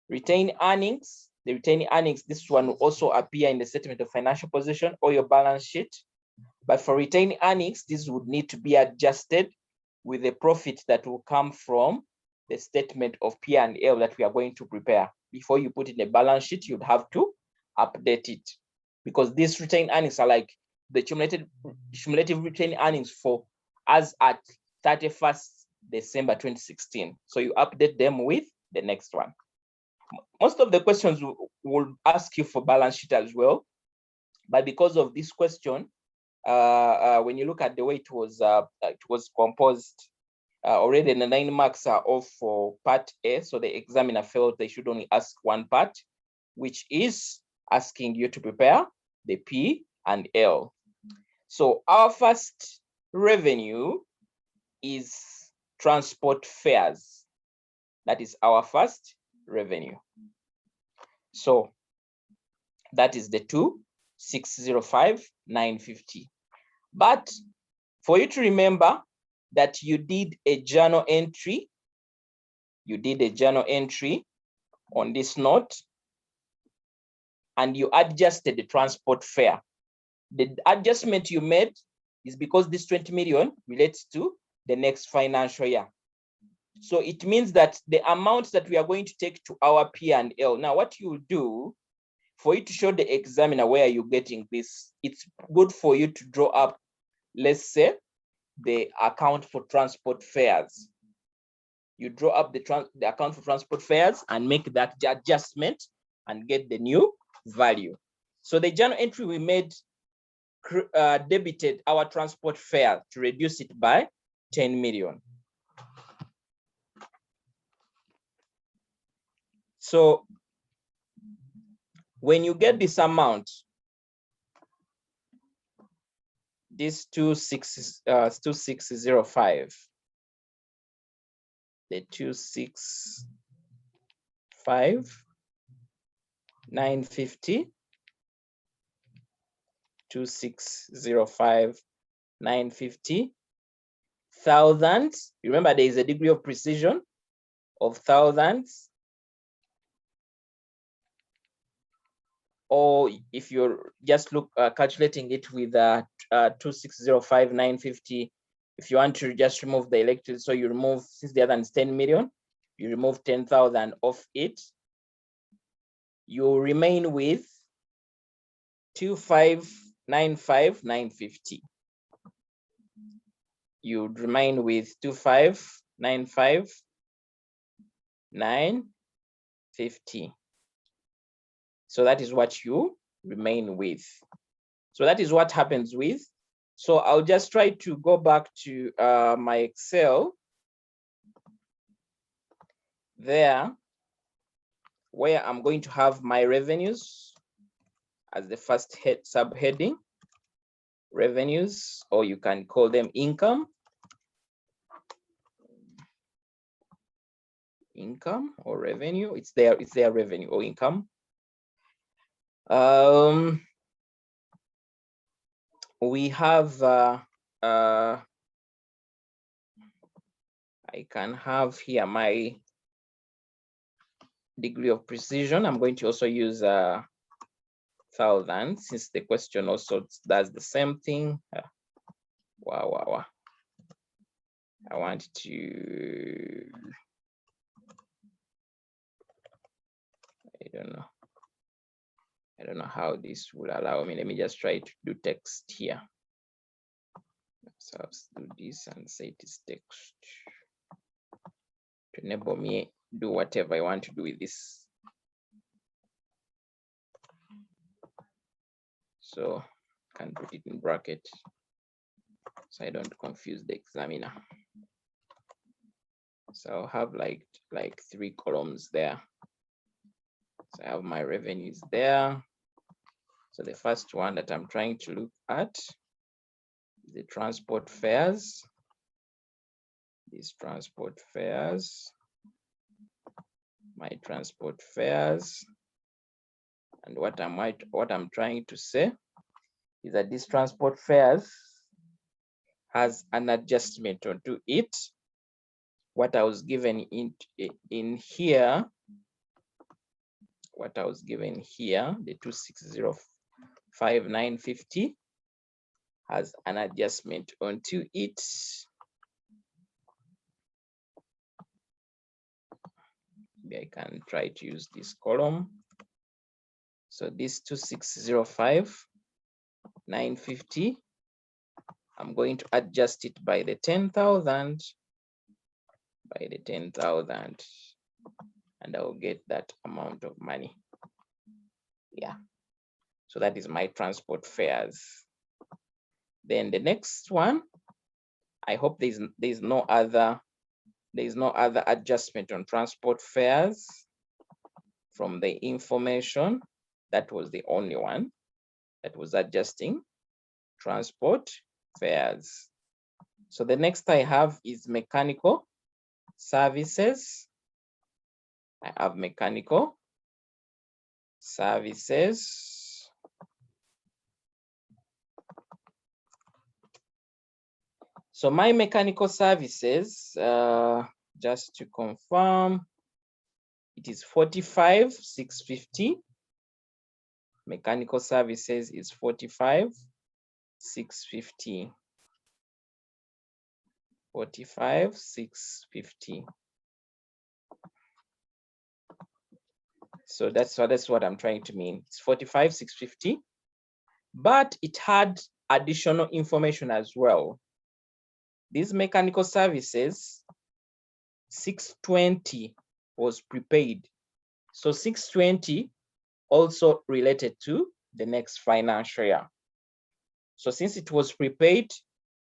Retained earnings, the retained earnings, this one will also appear in the statement of financial position or your balance sheet. But for retained earnings, this would need to be adjusted with the profit that will come from the statement of P&L that we are going to prepare. Before you put in the balance sheet, you'd have to update it, because these retained earnings are like the cumulative retained earnings for as at 31st December 2016. So you update them with the next one. Most of the questions will ask you for balance sheet as well, but because of this question, when you look at the way it was composed, already the 9 marks are off for part A, so the examiner felt they should only ask one part, which is asking you to prepare the P and L. So our first revenue is transport fares. That is our first revenue. So that is the 2,605,950. But for you to remember that you did a journal entry, on this note, and you adjusted the transport fare. The adjustment you made is because this 20 million relates to the next financial year. So it means that the amount that we are going to take to our P&L. Now, what you do, for you to show the examiner where you're getting this, it's good for you to draw up, let's say, the account for transport fares. You draw up the account for transport fares and make that adjustment and get the new value. So the journal entry we made debited our transport fare to reduce it by 10 million. So when you get this amount, this 2605, the 265,950, 2,605,950 thousands. Remember, there is a degree of precision of thousands. Or if you're just calculating it with 2,605,950, if you want to just remove the electricity, so you remove, since the other is 10 million, you remove 10,000 off it, you remain with 2,595,950. You remain with 2,595,950. So that is what you remain with. So that is what happens with. So I'll just try to go back to my Excel there, where I'm going to have my revenues as the first subheading, revenues, or you can call them income. Income or revenue, it's their revenue or income. We have I can have here my degree of precision. I'm going to also use thousands, since the question also does the same thing. Wow. I want to, I don't know how this will allow me. Let me just try to do text here. So I'll do this and say it is text to enable me do whatever I want to do with this. So I can put it in bracket so I don't confuse the examiner. So I'll have like 3 columns there. So I have my revenues there. So the first one that I'm trying to look at is the transport fares. These transport fares, my transport fares. And what I'm trying to say is that this transport fares has an adjustment onto it. What I was given in here, what I was given here, the 2,605,950 has an adjustment onto it. Maybe I can try to use this column. So this 2,605,950, I'm going to adjust it by the 10,000, and I'll get that amount of money. Yeah. So that is my transport fares. Then the next one, I hope there's no other adjustment on transport fares from the information That was the only one that was adjusting transport fares. So the next I have is mechanical services. I have mechanical services. So my mechanical services, just to confirm, it is 45,650. Mechanical services is 45,650. 45,650. So that's what I'm trying to mean. It's 45,650, but it had additional information as well. These mechanical services, 620 was prepaid. So 620 also related to the next financial year. So since it was prepaid,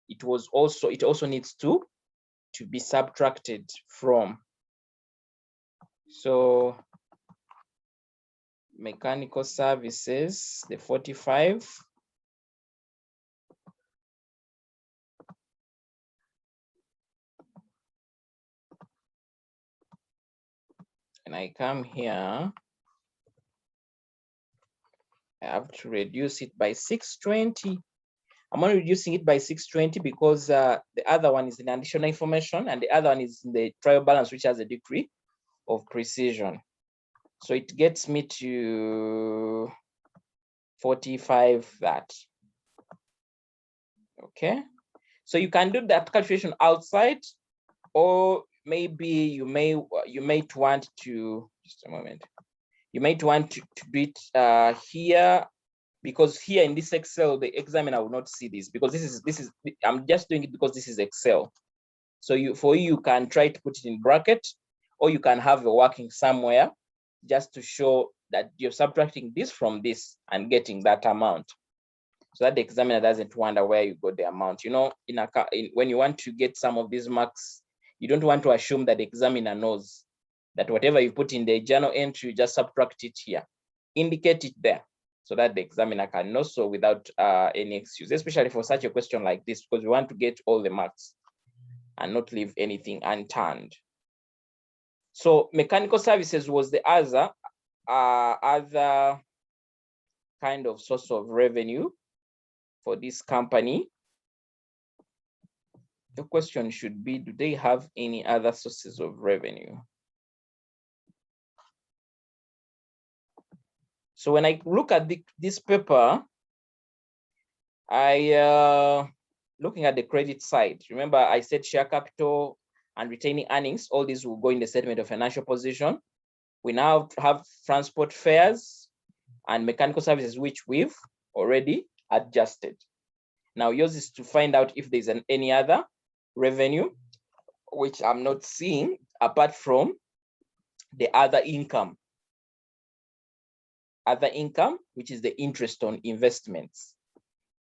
it also needs to be subtracted from. So mechanical services, the 45. And I come here, I have to reduce it by 620. I'm only reducing it by 620 because the other one is in additional information and the other one is in the trial balance, which has a degree of precision. So it gets me to 45 that. Okay. So you can do that calculation outside, or maybe you may want to, just a moment. You might want to do it here, because here in this Excel, the examiner will not see this, because this is I'm just doing it because this is Excel. So you can try to put it in bracket, or you can have a working somewhere just to show that you're subtracting this from this and getting that amount, so that the examiner doesn't wonder where you got the amount. You know, when you want to get some of these marks, you don't want to assume that the examiner knows that whatever you put in the journal entry, you just subtract it here. Indicate it there so that the examiner can know, so without any excuse, especially for such a question like this, because we want to get all the marks and not leave anything unturned. So mechanical services was the other kind of source of revenue for this company. The question should be, do they have any other sources of revenue? So when I look at this paper, looking at the credit side, remember I said share capital and retaining earnings, all these will go in the statement of financial position. We now have transport fares and mechanical services, which we've already adjusted. Now yours is to find out if there's any other revenue, which I'm not seeing apart from the other income. Other income, which is the interest on investments.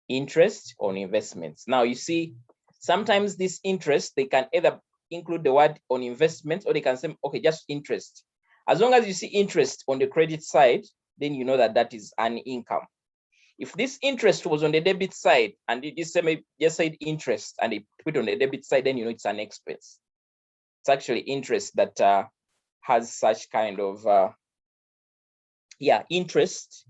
Interest on investments. Now you see, sometimes this interest, they can either include the word on investments, or they can say, okay, just interest. As long as you see interest on the credit side, then you know that that is an income. If this interest was on the debit side and it just said interest and they put it on the debit side, then you know it's an expense. It's actually interest that has such kind of interest.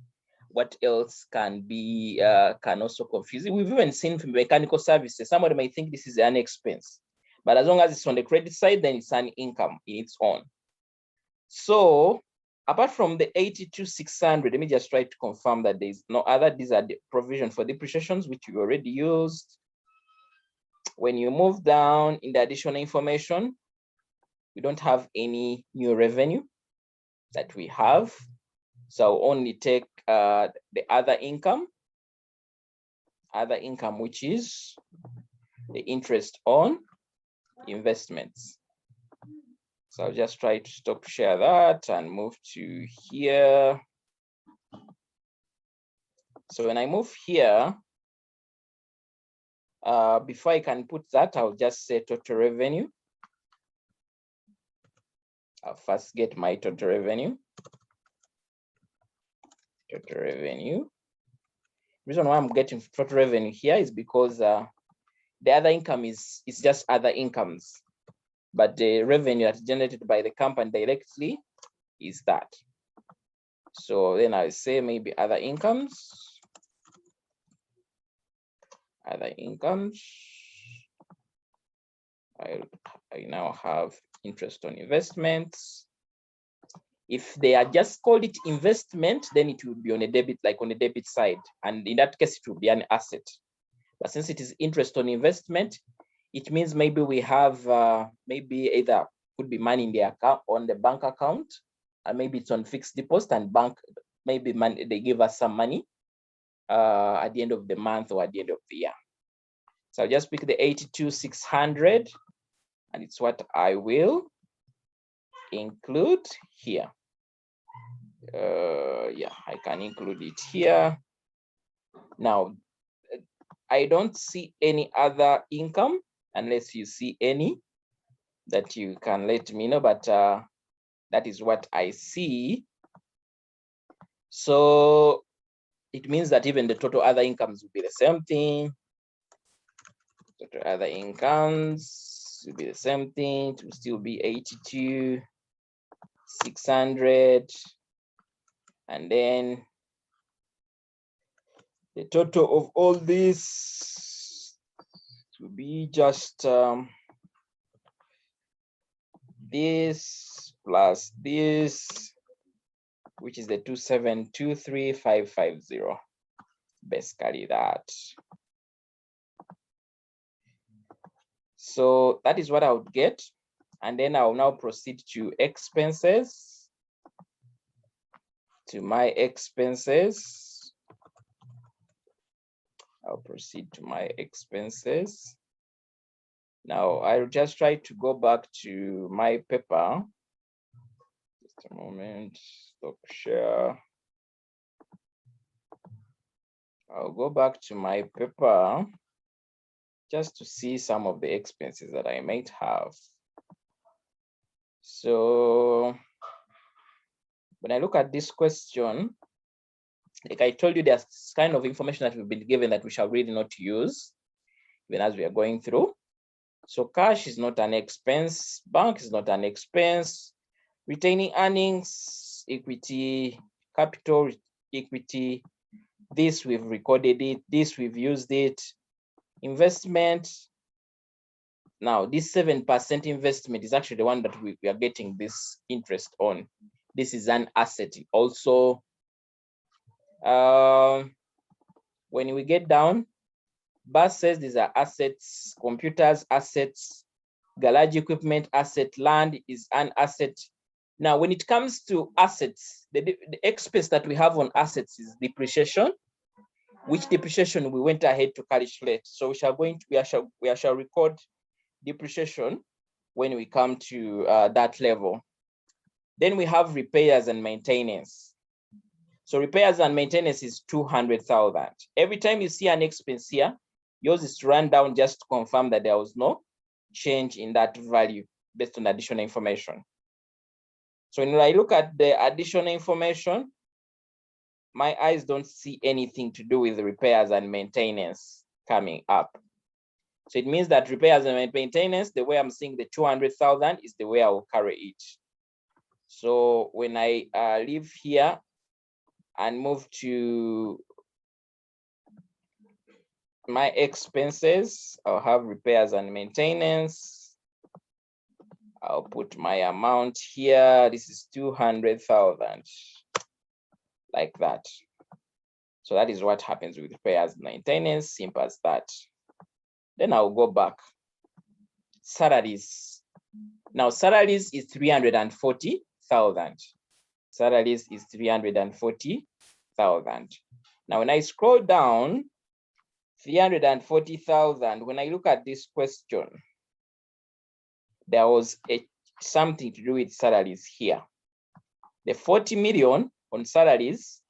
What else can be can also confuse it? We've even seen from mechanical services, somebody may think this is an expense, but as long as it's on the credit side, then it's an income in its own. So apart from the 82,600, let me just try to confirm that there's no other. These are the provision for depreciations, which you already used. When you move down in the additional information, we don't have any new revenue that we have. So I'll only take the other income, which is the interest on investments. So I'll just try to stop share that and move to here. So when I move here, before I can put that, I'll just say total revenue. I'll first get my total revenue. Total revenue. The reason why I'm getting total revenue here is because the other income is just other incomes, but the revenue that's generated by the company directly is that. So then I say maybe other incomes. Other incomes. I now have interest on investments. If they are just called it investment, then it would be on a debit, like on the debit side. And in that case, it would be an asset. But since it is interest on investment, it means maybe we have maybe either could be money in the account on the bank account, and maybe it's on fixed deposit, and bank maybe money, they give us some money at the end of the month or at the end of the year. So I'll just pick the 82,600, and it's what I will include here. Yeah, I can include it here. Now, I don't see any other income unless you see any that you can let me know, but that is what I see. So it means that even the total other incomes will be the same thing. Total other incomes will be the same thing. It will still be 82,600. And then the total of all this will be just this plus this, which is the 2723550. Basically that. So that is what I would get. And then I will now proceed to expenses. To my expenses. I'll proceed to my expenses. Now I'll just try to go back to my paper. Just a moment, stop share. I'll go back to my paper just to see some of the expenses that I might have. So when I look at this question, like I told you, there's kind of information that we've been given that we shall really not use even as we are going through. So cash is not an expense, bank is not an expense, retaining earnings, equity, capital, equity, this we've recorded it, this we've used it, investment. Now this 7% investment is actually the one that we are getting this interest on. This is an asset also. When we get down, buses, these are assets, computers, assets, garage equipment, asset, land is an asset. Now, when it comes to assets, the expense that we have on assets is depreciation, which depreciation we went ahead to calculate. So we shall record depreciation when we come to that level. Then we have repairs and maintenance. So repairs and maintenance is 200,000. Every time you see an expense here, yours is to run down just to confirm that there was no change in that value based on additional information. So when I look at the additional information, my eyes don't see anything to do with the repairs and maintenance coming up. So it means that repairs and maintenance, the way I'm seeing the 200,000 is the way I will carry it. So when I leave here and move to my expenses, I'll have repairs and maintenance. I'll put my amount here. This is 200,000, like that. So that is what happens with repairs and maintenance, simple as that. Then I'll go back. Salaries. Now salaries is 340,000. Salaries is 340,000. Now when I scroll down, 340,000, when I look at this question, there was something to do with salaries here. The 40 million on salaries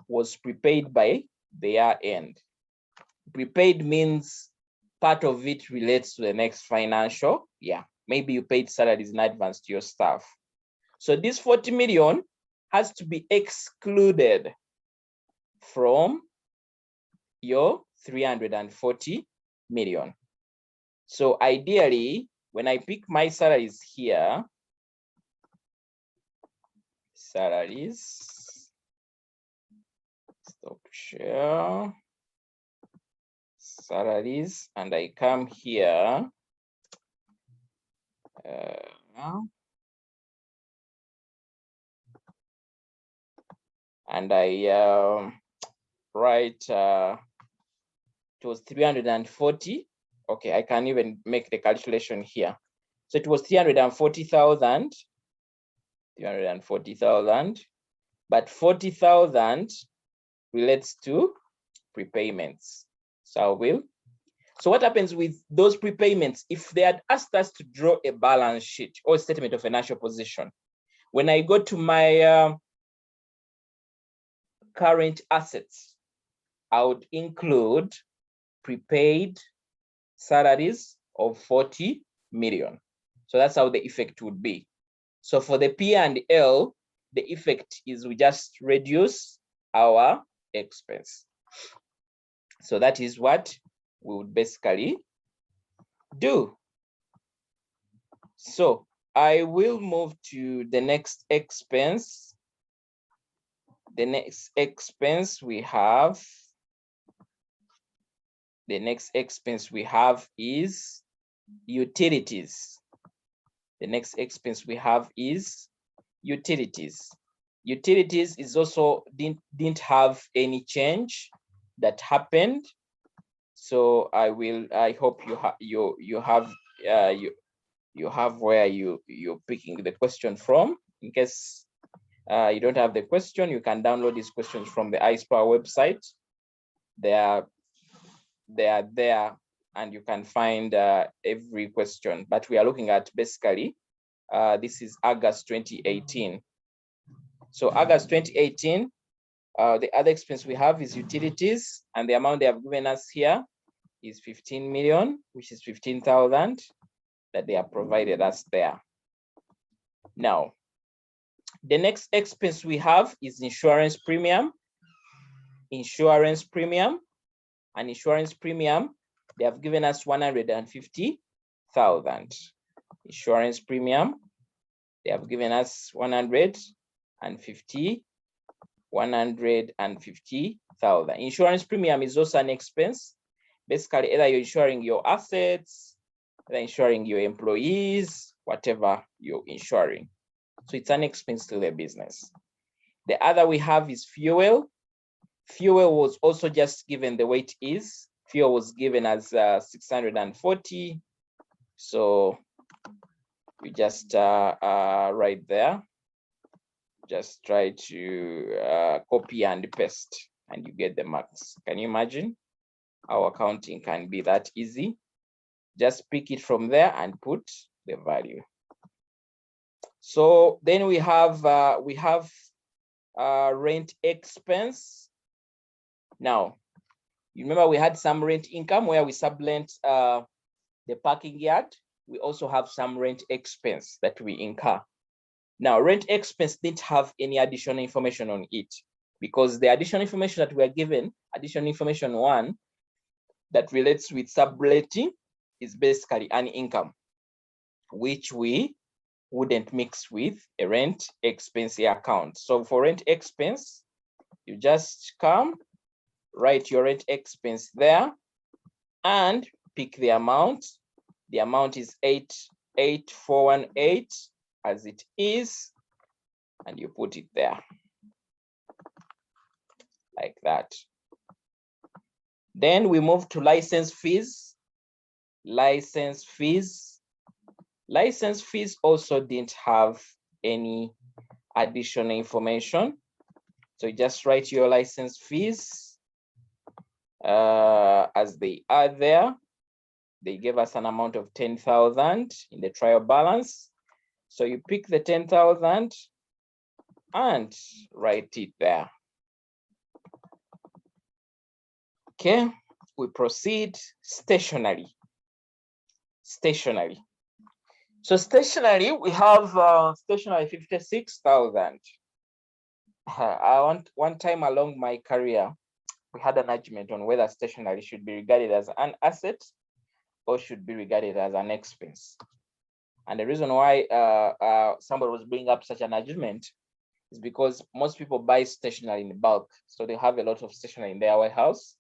was prepaid by the year end. Prepaid means part of it relates to the next financial year. Maybe you paid salaries in advance to your staff. So this 40 million has to be excluded from your 340 million. So ideally, when I pick my salaries here, salaries, stop share, salaries, and I come here, and I write, it was 340. Okay, I can even make the calculation here. So it was 340,000, 340,000, but 40,000 relates to prepayments. So what happens with those prepayments? If they had asked us to draw a balance sheet or statement of financial position, when I go to my current assets, I would include prepaid salaries of 40 million. So that's how the effect would be. So for the P&L, the effect is we just reduce our expense. So that is what we would basically do. So I will move to the next expense. The next expense we have, is utilities. The next expense we have is utilities. Utilities is also didn't have any change that happened. So I hope you have where you're picking the question from. In case you don't have the question, you can download these questions from the iSpower website. They are there, and you can find every question. But we are looking at basically, this is August 2018. So August 2018, the other expense we have is utilities, and the amount they have given us here is 15 million, which is 15,000 that they have provided us there. Now, the next expense we have is insurance premium. Insurance premium, and insurance premium, they have given us 150,000. Insurance premium, they have given us 150,000. Insurance premium is also an expense. Basically, either you're insuring your assets, either insuring your employees, whatever you're insuring. So it's an expense to the business. The other we have is fuel. Fuel was also just given the way it is. Fuel was given as 640. So we just right there, just try to copy and paste, and you get the marks. Can you imagine? Our accounting can be that easy. Just pick it from there and put the value. So then we have rent expense. Now, you remember we had some rent income where we sublent the parking yard. We also have some rent expense that we incur. Now, rent expense didn't have any additional information on it, because the additional information that we are given, additional information 1, that relates with subletting, is basically an income, which we wouldn't mix with a rent expense account. So for rent expense, you just come, write your rent expense there, and pick the amount. The amount is 88418 as it is, and you put it there like that. Then we move to license fees. License fees also didn't have any additional information. So you just write your license fees as they are there. They gave us an amount of 10,000 in the trial balance. So you pick the 10,000 and write it there. Okay, we proceed stationery. Stationery. So stationery, we have stationery 56,000. One time along my career, we had an argument on whether stationery should be regarded as an asset or should be regarded as an expense. And the reason why somebody was bringing up such an argument is because most people buy stationery in bulk. So they have a lot of stationery in their warehouse,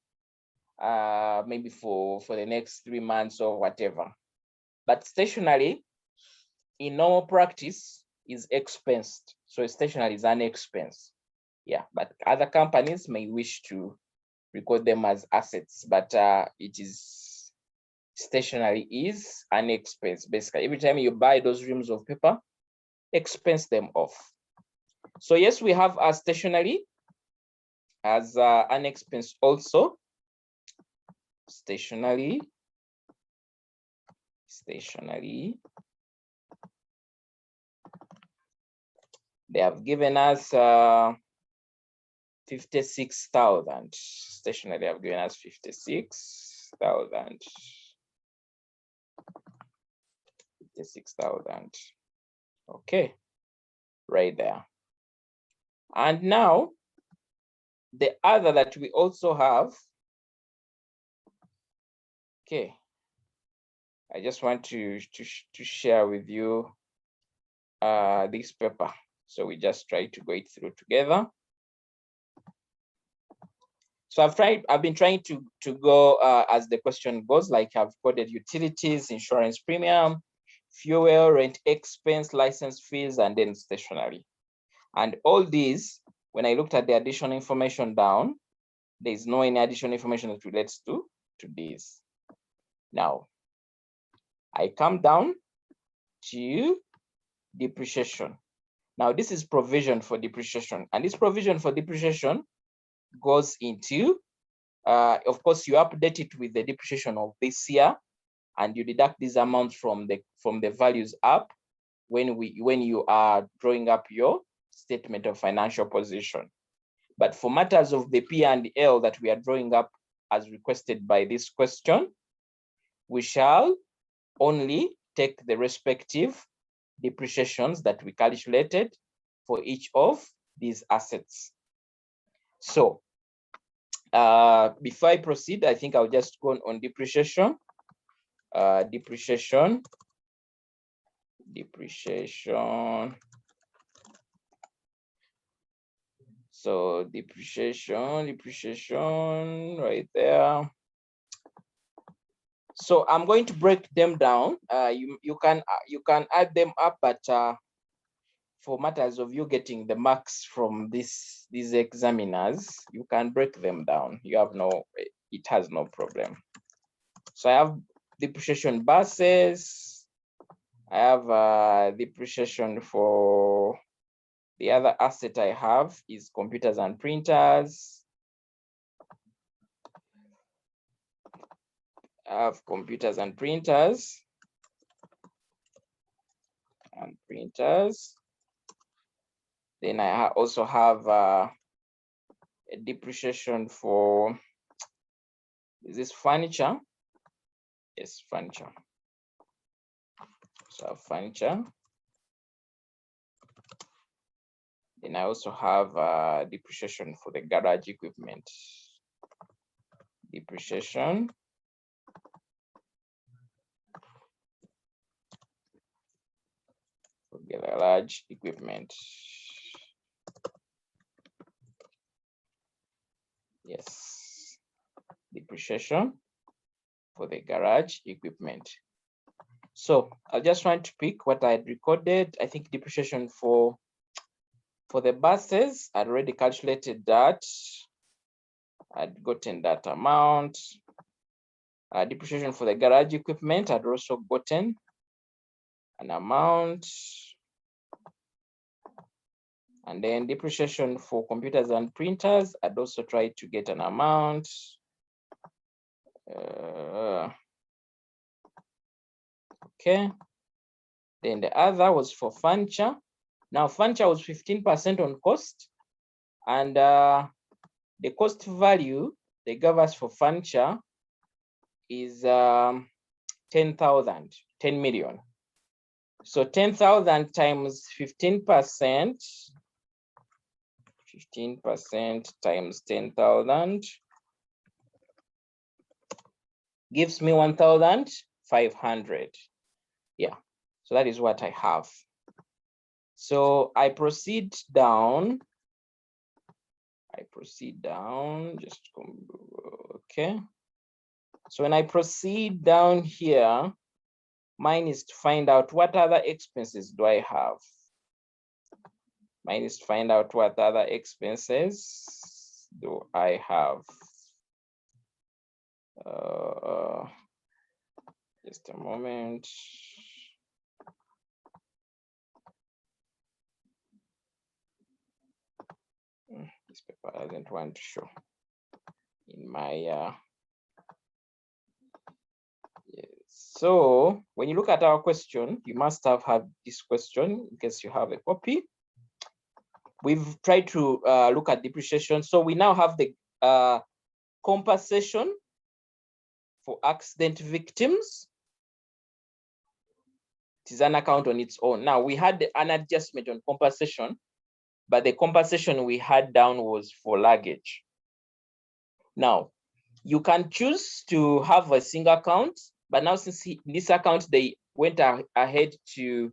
maybe for the next 3 months or whatever. But stationery in normal practice is expensed. So stationery is an expense. Yeah, but other companies may wish to record them as assets, but it is stationery is an expense. Basically, every time you buy those reams of paper, expense them off. So yes, we have our stationery as an expense also. Stationery. They have given us 56,000. Stationery have given us 56,000. 56,000. Okay, right there. And now the other that we also have. Okay, I just want to share with you this paper. So we just try to go it through together. So I've been trying to go as the question goes, like I've coded utilities, insurance premium, fuel, rent expense, license fees, and then stationery. And all these, when I looked at the additional information down, there's no any additional information that relates to these. Now, I come down to depreciation. Now, this is provision for depreciation, and this provision for depreciation goes into, of course, you update it with the depreciation of this year, and you deduct these amounts from the values up when you are drawing up your statement of financial position. But for matters of the P&L that we are drawing up as requested by this question, we shall only take the respective depreciations that we calculated for each of these assets. So before I proceed, I think I'll just go on depreciation. Depreciation. So depreciation right there. So I'm going to break them down. You can add them up, but for matters of you getting the marks from these examiners, you can break them down. It has no problem. So I have depreciation buses. I have depreciation for the other asset I have is computers and printers. I have computers and printers. Then I also have a depreciation for, is this furniture? Yes, furniture. So I have furniture. Then I also have depreciation for the garage equipment. Depreciation. For the garage equipment. Yes, depreciation for the garage equipment. So I just want to pick what I had recorded. I think depreciation for the buses, I'd already calculated that. I'd gotten that amount. Depreciation for the garage equipment, I'd also gotten an amount. And then depreciation for computers and printers, I'd also tried to get an amount. Okay. Then the other was for furniture. Now furniture was 15% on cost, and the cost value they gave us for furniture is 10,000, 10 million. So 10,000 times 15%, 15% times 10,000 gives me 1,500. Yeah, so that is what I have. So I proceed down. Just okay. So when I proceed down here, mine is to find out what other expenses do I have. Mine is to find out what other expenses do I have. Just a moment. This paper doesn't want to show in my yes. So when you look at our question, you must have had this question in case you have a copy. We've tried to look at depreciation. So we now have the compensation for accident victims. It is an account on its own. Now we had an adjustment on compensation, but the compensation we had down was for luggage. Now you can choose to have a single account, but now since this account they went ahead to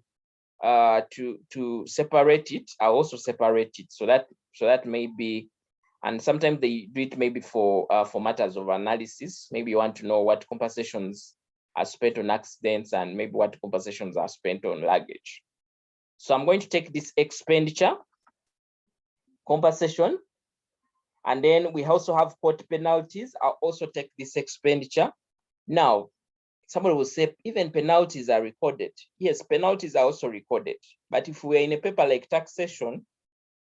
separate it, I also separate it so that may be, and sometimes they do it maybe for matters of analysis. Maybe you want to know what compensations are spent on accidents and maybe what compensations are spent on luggage. So I'm going to take this expenditure compensation, and then we also have court penalties. I'll also take this expenditure. Now, somebody will say even penalties are recorded. Yes, penalties are also recorded. But if we're in a paper like taxation,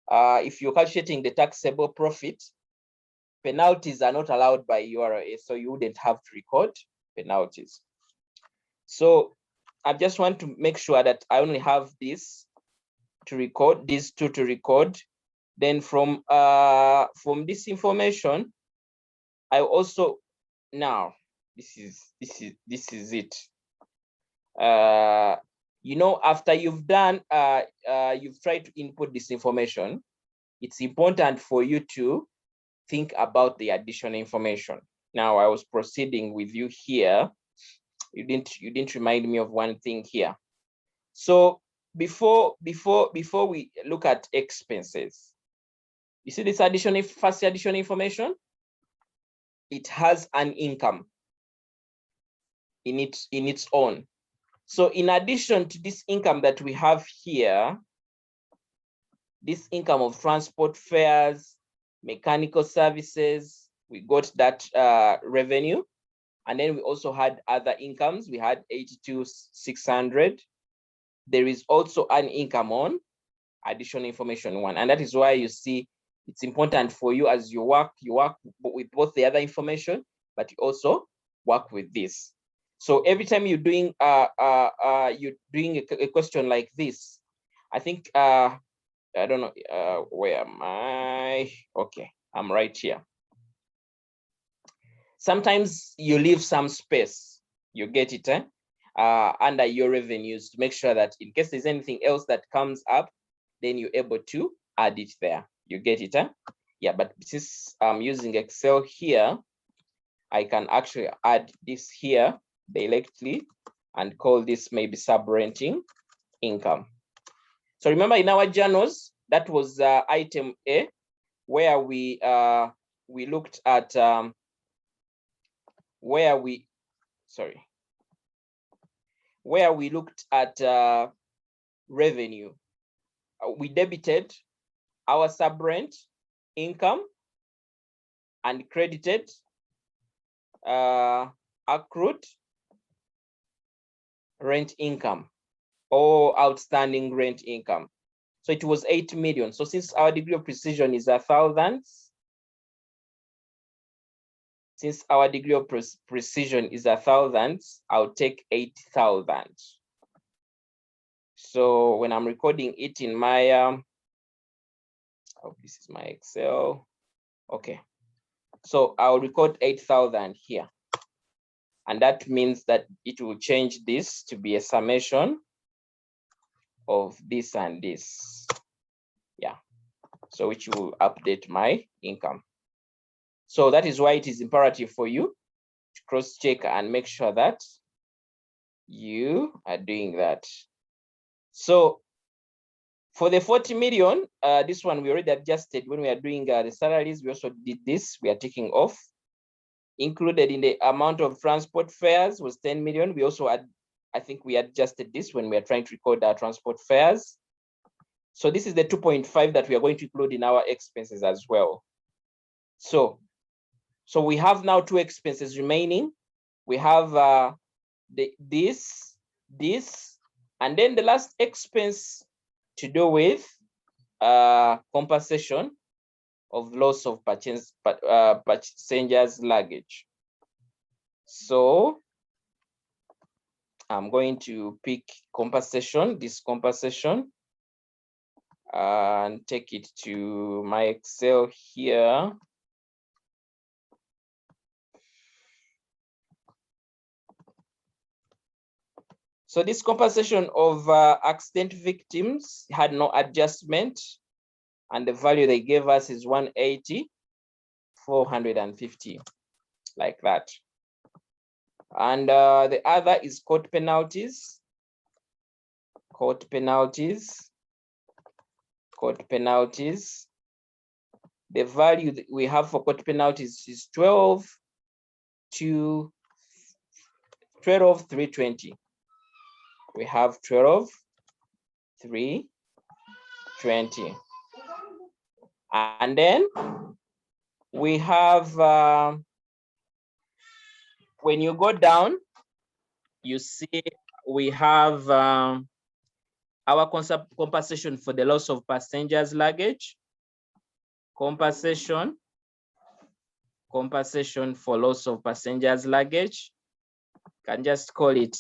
if you're calculating the taxable profit, penalties are not allowed by URA, so you wouldn't have to record penalties. So I just want to make sure that I only have this to record, these two to record. Then from this information, I also now this is it. You know, after you've done you've tried to input this information, it's important for you to think about the additional information. Now I was proceeding with you here. You didn't remind me of one thing here. So before we look at expenses, you see this first additional information? It has an income in its own. So in addition to this income that we have here, this income of transport fares, mechanical services, we got that revenue. And then we also had other incomes. We had 82,600. There is also an income on additional information one. And that is why you see it's important for you as you work with both the other information, but you also work with this. So every time you're doing a question like this, I think I don't know where am I? Okay, I'm right here. Sometimes you leave some space, you get it, under your revenues to make sure that in case there's anything else that comes up, then you're able to add it there. You get it, Yeah, but since I'm using Excel here, I can actually add this here directly and call this maybe sub-renting income. So remember in our journals, that was item A, where we looked at where we looked at revenue. We debited our sub-rent income and credited accrued rent income or outstanding rent income. So it was 8 million. So since our degree of precision is 1,000, since our degree of precision is 1,000, I'll take 8,000. So when I'm recording it in my, oh, this is my Excel. Okay. So I'll record 8,000 here. And that means that it will change this to be a summation of this and this. Yeah. so which will update my income. So that is why it is imperative for you to cross-check and make sure that you are doing that. So for the 40 million, this one we already adjusted when we are doing the salaries. We also did this. We are taking off. Included in the amount of transport fares was 10 million. We also had, I think we adjusted this when we are trying to record our transport fares. So this is the 2.5 that we are going to include in our expenses as well. So we have now 2 expenses remaining. We have this, and then the last expense to do with compensation of loss of passengers' luggage. So I'm going to pick compensation, this compensation, and take it to my Excel here. So this compensation of accident victims had no adjustment, and the value they gave us is 180,450, like that. And the other is court penalties. Court penalties. The value that we have for court penalties is 12,320. We have 12,320. And then we have, when you go down, you see we have our compensation for the loss of passengers' luggage. Compensation for loss of passengers' luggage. Can just call it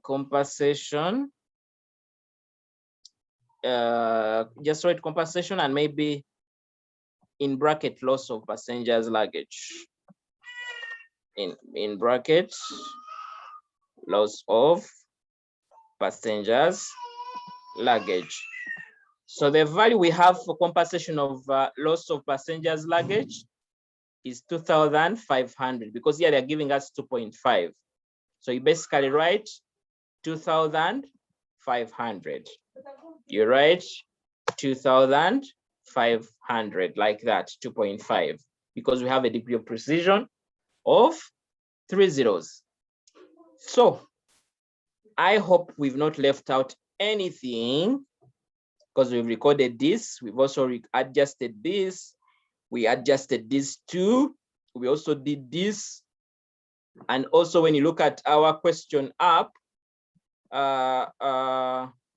compensation. Just write compensation and maybe in bracket loss of passengers' luggage. In bracket loss of passengers' luggage. So the value we have for compensation of loss of passengers' luggage is 2,500, because here they're giving us 2.5. So you basically write 2,500. You write 2,500 like that, 2.5, because we have a degree of precision of 3 zeros. So I hope we've not left out anything, because we've recorded this. We've also adjusted this. We adjusted this too. We also did this. And also when you look at our question app,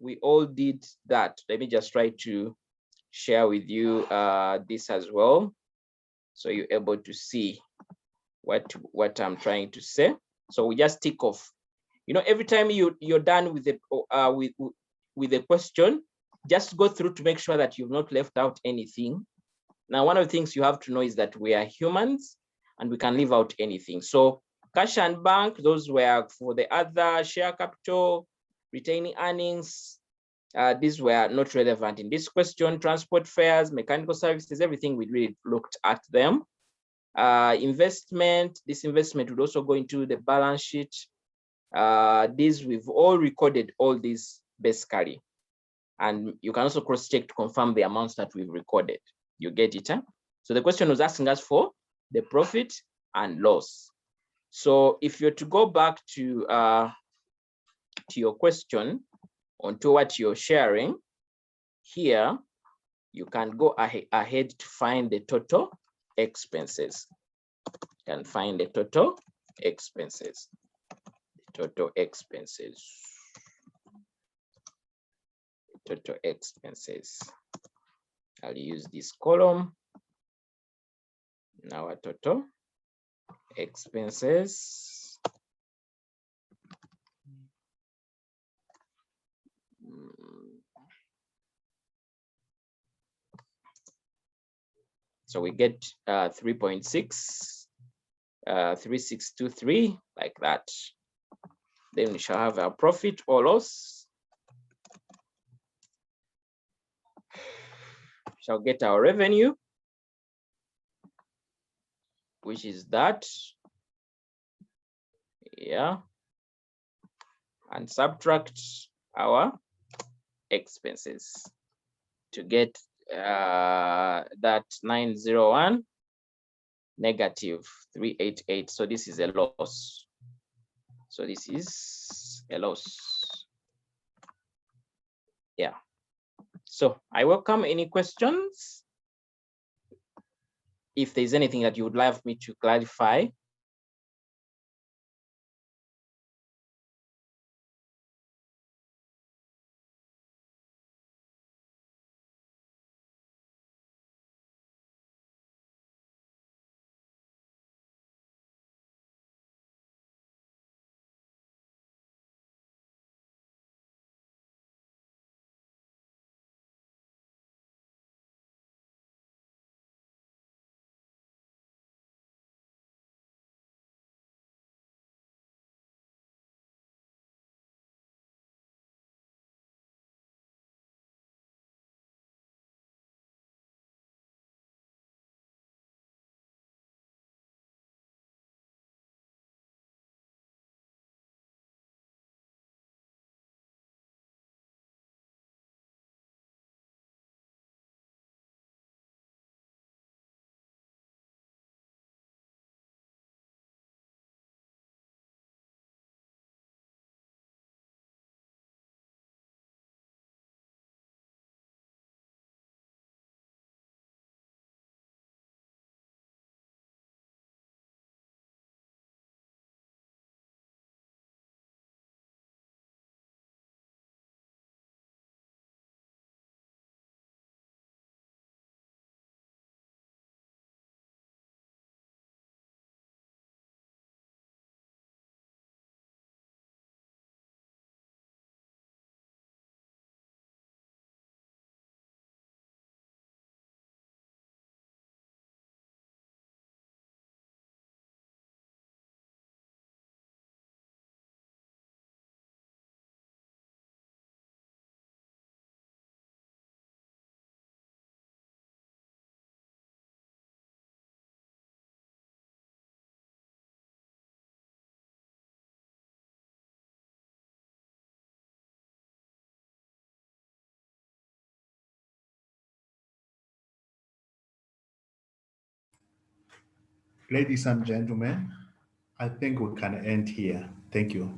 we all did that. Let me just try to share with you this as well, so you're able to see what I'm trying to say. So we just tick off. You know, every time you're done with the question, just go through to make sure that you've not left out anything. Now, one of the things you have to know is that we are humans and we can leave out anything. So cash and bank, those were for the other, share capital, retaining earnings. These were not relevant in this question. Transport fares, mechanical services, everything, we really looked at them. Investment, this investment would also go into the balance sheet. These, we've all recorded all these basically. And you can also cross-check to confirm the amounts that we've recorded. You get it, huh? So the question was asking us for the profit and loss. So if you're to go back to your question onto what you're sharing here, you can go ahead to find the total expenses. You can find the total expenses. Total expenses. Total expenses. I'll use this column. Now our total expenses. So we get 3.6, 3623, like that. Then we shall have our profit or loss. shall get our revenue, which is that, yeah, and subtract our expenses to get that 901 negative 388. So this is a loss. So this is a loss. Yeah. So I welcome any questions. If there's anything that you would like me to clarify. Ladies and gentlemen, I think we can end here. Thank you.